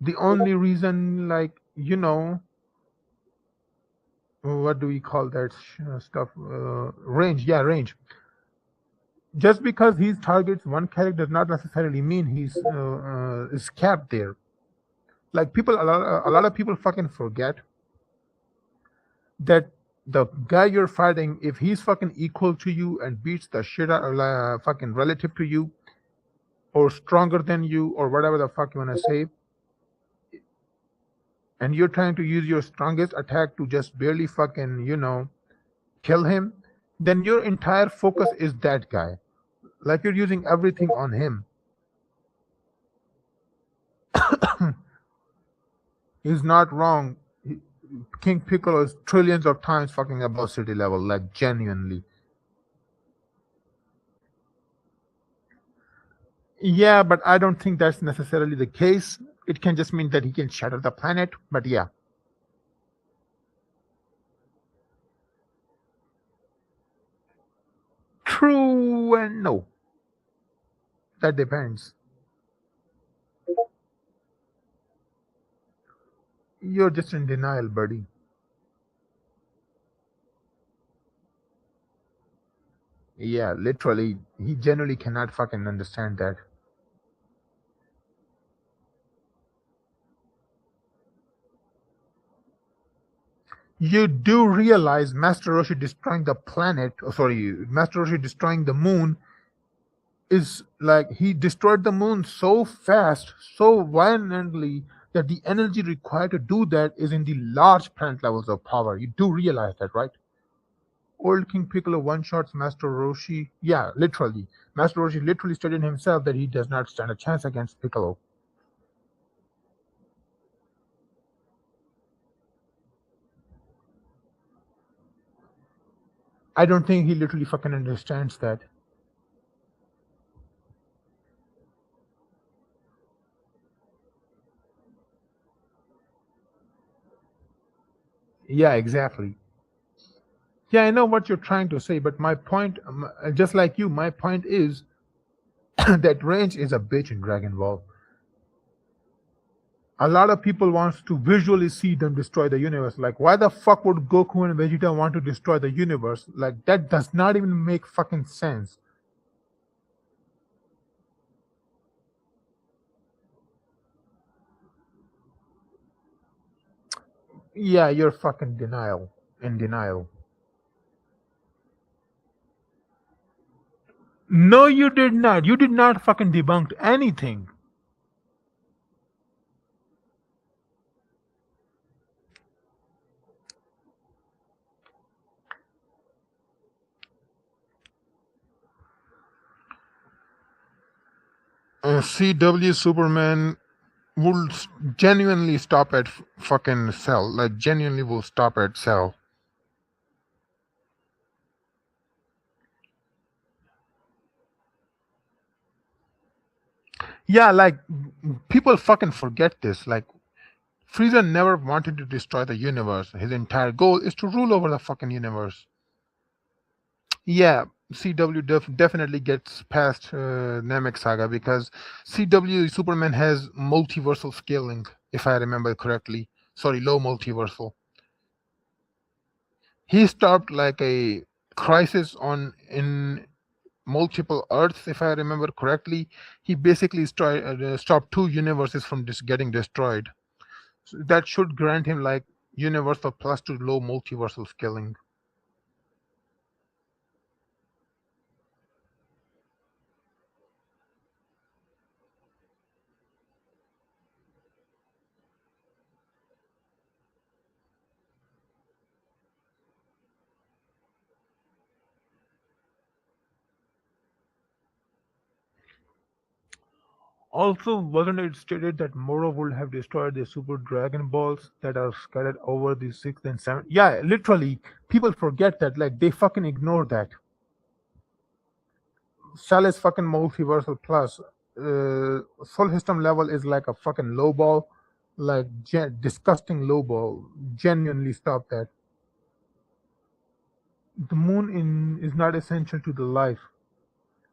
The only reason, like what do we call that stuff? Range, yeah, range. Just because he targets one character does not necessarily mean he's is capped there. Like people, a lot of people fucking forget that the guy you're fighting, if he's fucking equal to you and beats the shit out of fucking relative to you, or stronger than you, or whatever the fuck you wanna say, and you're trying to use your strongest attack to just barely fucking kill him, then your entire focus is that guy. Like you're using everything on him. He's not wrong. King Piccolo is trillions of times fucking above city level, like genuinely. Yeah, but I don't think that's necessarily the case. It can just mean that he can shatter the planet, but yeah. True and no. That depends. You're just in denial, buddy. Yeah, literally, he generally cannot fucking understand that. You do realize Master Roshi destroying the planet, oh, sorry, Master Roshi destroying the moon is like he destroyed the moon so fast, so violently, that the energy required to do that is in the large planet levels of power. You do realize that, right? Old King Piccolo one shots Master Roshi. Yeah, literally. Master Roshi literally stated himself that he does not stand a chance against Piccolo. I don't think he literally fucking understands that. Yeah, exactly. Yeah, I know what you're trying to say, but my point, just like you, my point is that range is a bitch in Dragon Ball. A lot of people wants to visually see them destroy the universe. Like, why the fuck would Goku and Vegeta want to destroy the universe? Like, that does not even make fucking sense. Yeah, you're fucking in denial. No, you did not. You did not fucking debunked anything. CW Superman will genuinely stop at fucking Cell. Like, genuinely will stop at Cell. Yeah, like, people fucking forget this. Like, Frieza never wanted to destroy the universe. His entire goal is to rule over the fucking universe. Yeah, CW definitely gets past Namek Saga because CW Superman has multiversal scaling, if I remember correctly. Sorry, low multiversal. He stopped like a crisis on in multiple Earths, if I remember correctly. He basically stopped two universes from just getting destroyed. So that should grant him like universal plus to low multiversal scaling. Also, wasn't it stated that Moro would have destroyed the Super Dragon Balls that are scattered over the sixth and seventh? Yeah, literally, people forget that. Like, they fucking ignore that. Cell is fucking multiversal plus. Soul system level is like a fucking low ball, like disgusting low ball. Genuinely stop that. The moon is not essential to the life.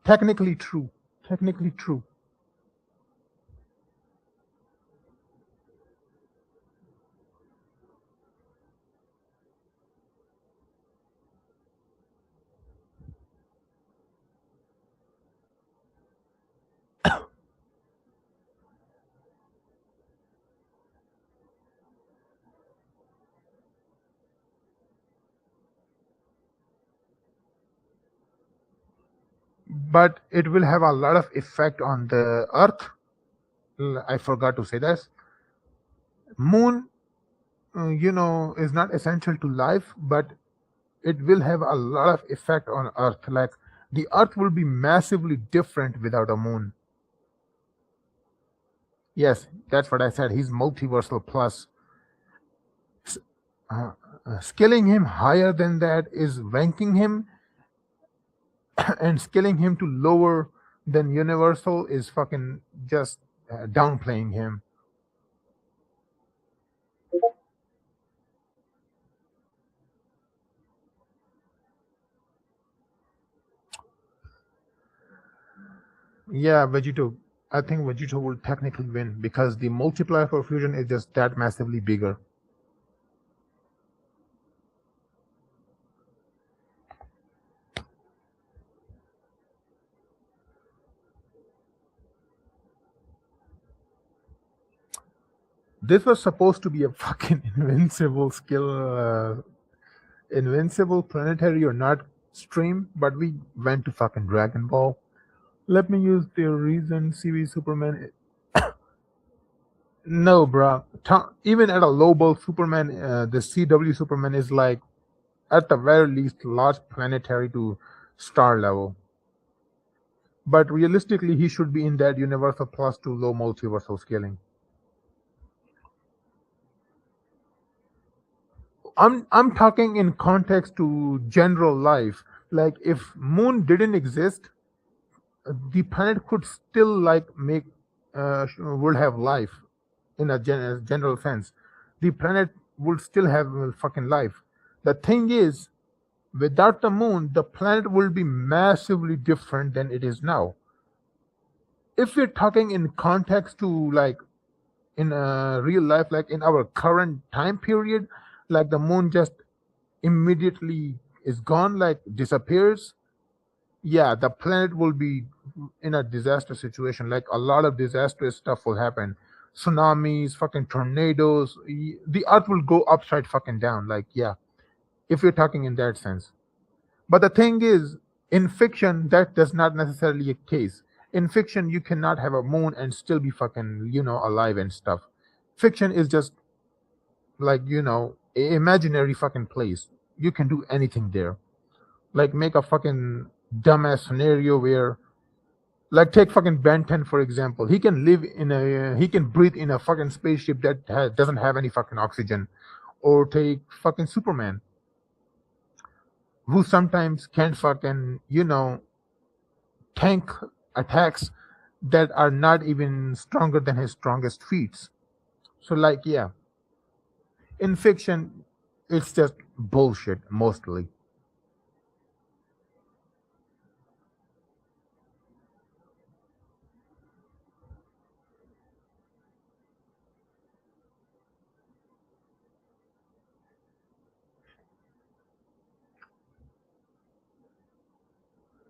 Technically true. Technically true. But it will have a lot of effect on the Earth. I forgot to say this. Moon, is not essential to life, but it will have a lot of effect on Earth. Like, the Earth will be massively different without a moon. Yes, that's what I said. He's multiversal plus. Uh, Scaling him higher than that is ranking him, and scaling him to lower than universal is fucking just downplaying him. Yeah, Vegito. I think Vegito will technically win because the multiplier for fusion is just that massively bigger. This was supposed to be a fucking invincible skill, invincible planetary or not stream, but we went to fucking Dragon Ball. Let me use the reason CV Superman. No, bro. Even at a low ball Superman, the CW Superman is like at the very least large planetary to star level. But realistically, he should be in that universal plus to low multiversal scaling. I'm talking in context to general life. Like, if moon didn't exist, the planet could still like make would have life in a general sense. The planet would still have fucking life. The thing is, without the moon, the planet will be massively different than it is now. If we're talking in context to like in real life, like in our current time period, like the moon just immediately is gone, like disappears. Yeah, the planet will be in a disaster situation. Like, a lot of disastrous stuff will happen. Tsunamis, fucking tornadoes. The earth will go upside fucking down. Like, yeah, if you're talking in that sense. But the thing is, In fiction, that does not necessarily a case. In fiction, you cannot have a moon and still be fucking, alive and stuff. Fiction is just like, imaginary fucking place. You can do anything there. Like make a fucking dumbass scenario where, like, take fucking Ben 10 for example. He can breathe in a fucking spaceship that doesn't have any fucking oxygen. Or take fucking Superman, who sometimes can fucking, tank attacks that are not even stronger than his strongest feats. So, like, yeah, in fiction, it's just bullshit mostly.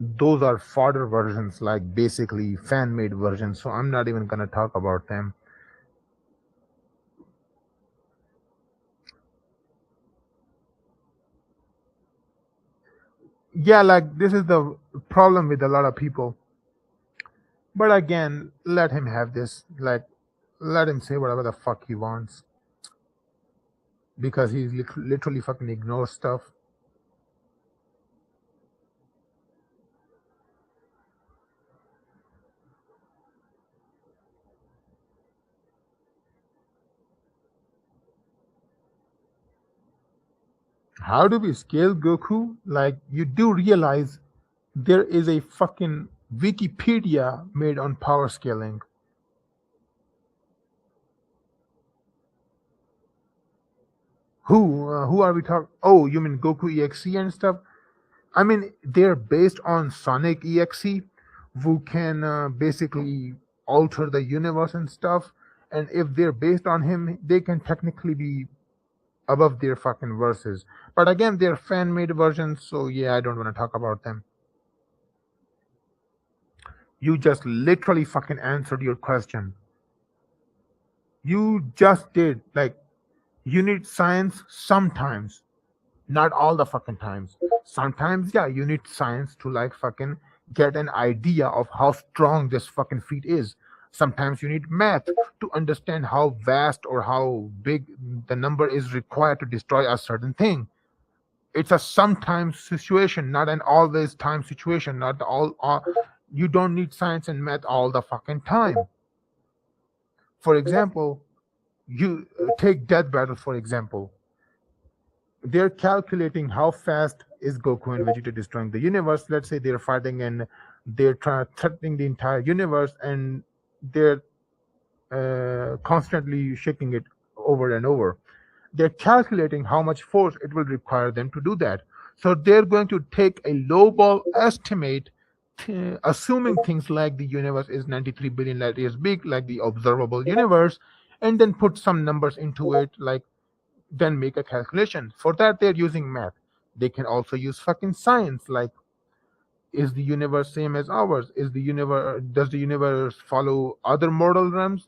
Those are fodder versions, like basically fan made versions. So, I'm not even gonna talk about them. Yeah, like, this is the problem with a lot of people. But again, let him have this. Like, let him say whatever the fuck he wants because he literally fucking ignores stuff. How do we scale Goku? Like, you do realize there is a fucking Wikipedia made on power scaling. Who are we talking? Oh, you mean Goku EXE and stuff? I mean, they're based on Sonic EXE, who can basically alter the universe and stuff. And if they're based on him, they can technically be above their fucking verses. But again, they're fan made versions, so yeah, I don't want to talk about them. You just literally fucking answered your question. You just did. Like, you need science sometimes, not all the fucking times. Sometimes, yeah, you need science to, like, fucking get an idea of how strong this fucking feat is. Sometimes you need math to understand how vast or how big the number is required to destroy a certain thing. It's a sometimes situation, not an always time situation. Not all. You don't need science and math all the fucking time. For example, you take Death Battle for example. They're calculating how fast is Goku and Vegeta destroying the universe. Let's say they're fighting and they're threatening the entire universe, and they're constantly shaking it over and over. They're calculating how much force it will require them to do that. So they're going to take a lowball estimate, assuming things like the universe is 93 billion light years big, like the observable universe, and then put some numbers into it, like, then make a calculation. For that, they're using math. They can also use fucking science, like, is the universe same as ours? Is the universe Does the universe follow other mortal realms,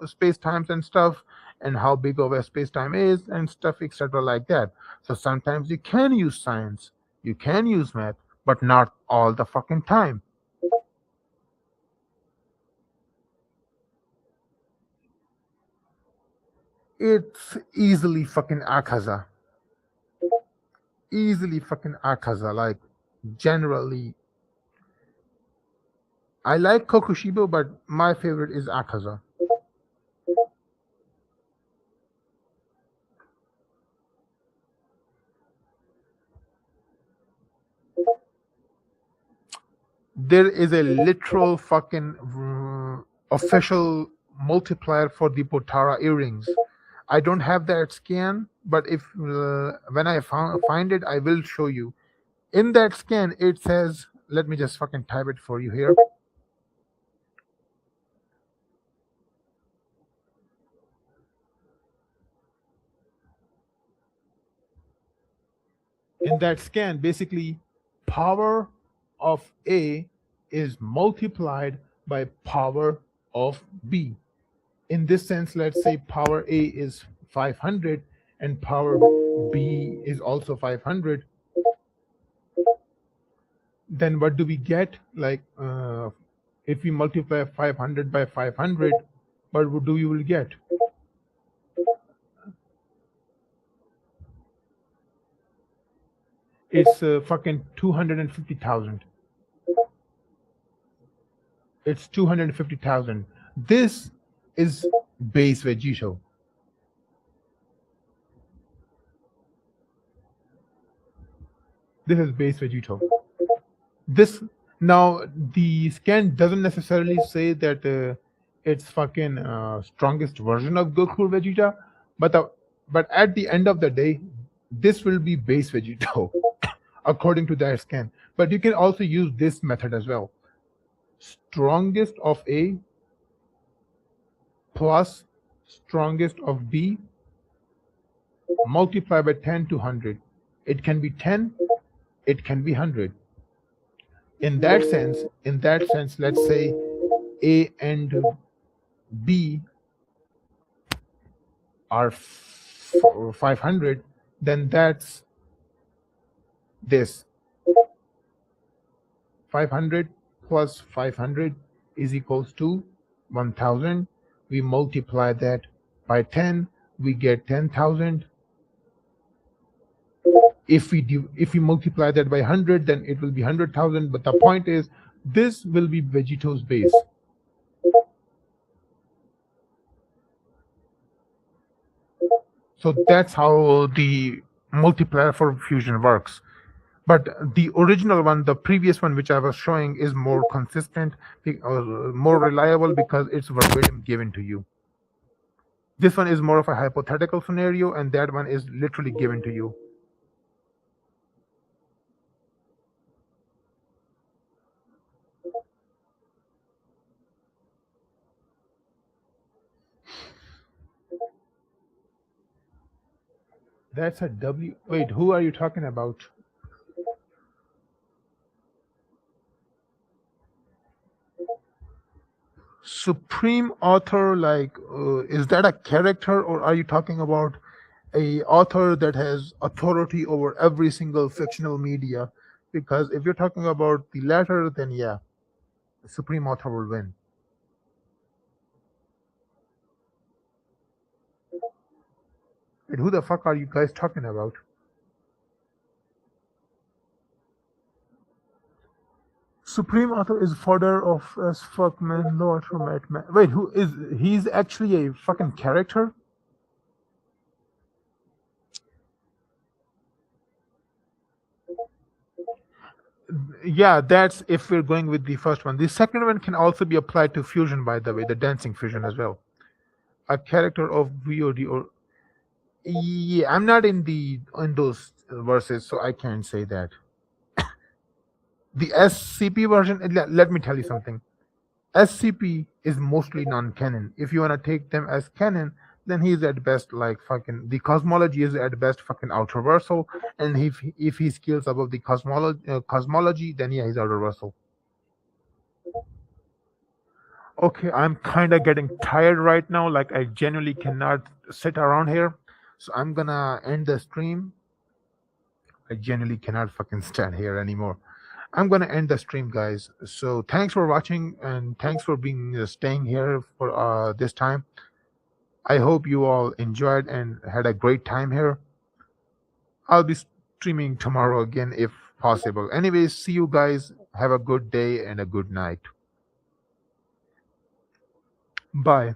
space times and stuff, and how big of a space time is and stuff, etc., like that. So sometimes you can use science, you can use math, but not all the fucking time. It's easily fucking Akaza. Easily fucking Akaza. Like, generally, I like Kokushibo, but my favorite is Akaza. There is a literal fucking official multiplier for the Potara earrings. I don't have that scan, but if when I find it, I will show you. In that scan, it says, let me just fucking type it for you here. In that scan, basically, power of A is multiplied by power of B. In this sense, let's say power A is 500 and power B is also 500. then what do we get? Like, if we multiply 500 by 500, what do you will get? It's fucking 250,000. It's 250,000. This is base Vegito. This is base Vegito. This now the scan doesn't necessarily say that it's fucking strongest version of Goku or Vegeta, but at the end of the day, this will be base Vegito according to that scan. But you can also use this method as well. Strongest of A plus strongest of B multiply by 10 to 100. It can be 10, it can be 100. In that sense, let's say A and B are 500, then that's this. 500 plus 500 is equals to 1000. We multiply that by 10, we get 10,000. If we multiply that by 100, then it will be 100,000. But the point is, this will be Vegito's base. So that's how the multiplier for fusion works. But the original one, the previous one which I was showing, is more consistent, more reliable because it's verbatim given to you. This one is more of a hypothetical scenario, and that one is literally given to you. That's a W. Wait, who are you talking about? Supreme author, like, is that a character, or are you talking about a author that has authority over every single fictional media? Because if you're talking about the latter, then yeah, the supreme author will win. Wait, who the fuck are you guys talking about? Supreme author is fodder of as fuck man, no automat man. Wait, who is he's actually a fucking character? Yeah, that's if we're going with the first one. The second one can also be applied to fusion, by the way, the dancing fusion as well. A character of VOD or yeah, I'm not in those verses, so I can't say that. The SCP version, let me tell you something. SCP is mostly non-canon. If you want to take them as canon, then he's at best like fucking the cosmology is at best fucking outerversal, and if he skills above the cosmology, then yeah, he's outerversal. Okay, I'm kind of getting tired right now. Like I genuinely cannot sit around here, so I'm gonna end the stream. I genuinely cannot fucking stand here anymore. I'm gonna end the stream, guys. So thanks for watching and thanks for being staying here for this time. I hope you all enjoyed and had a great time here. I'll be streaming tomorrow again if possible. Anyways, see you guys. Have a good day and a good night. Bye.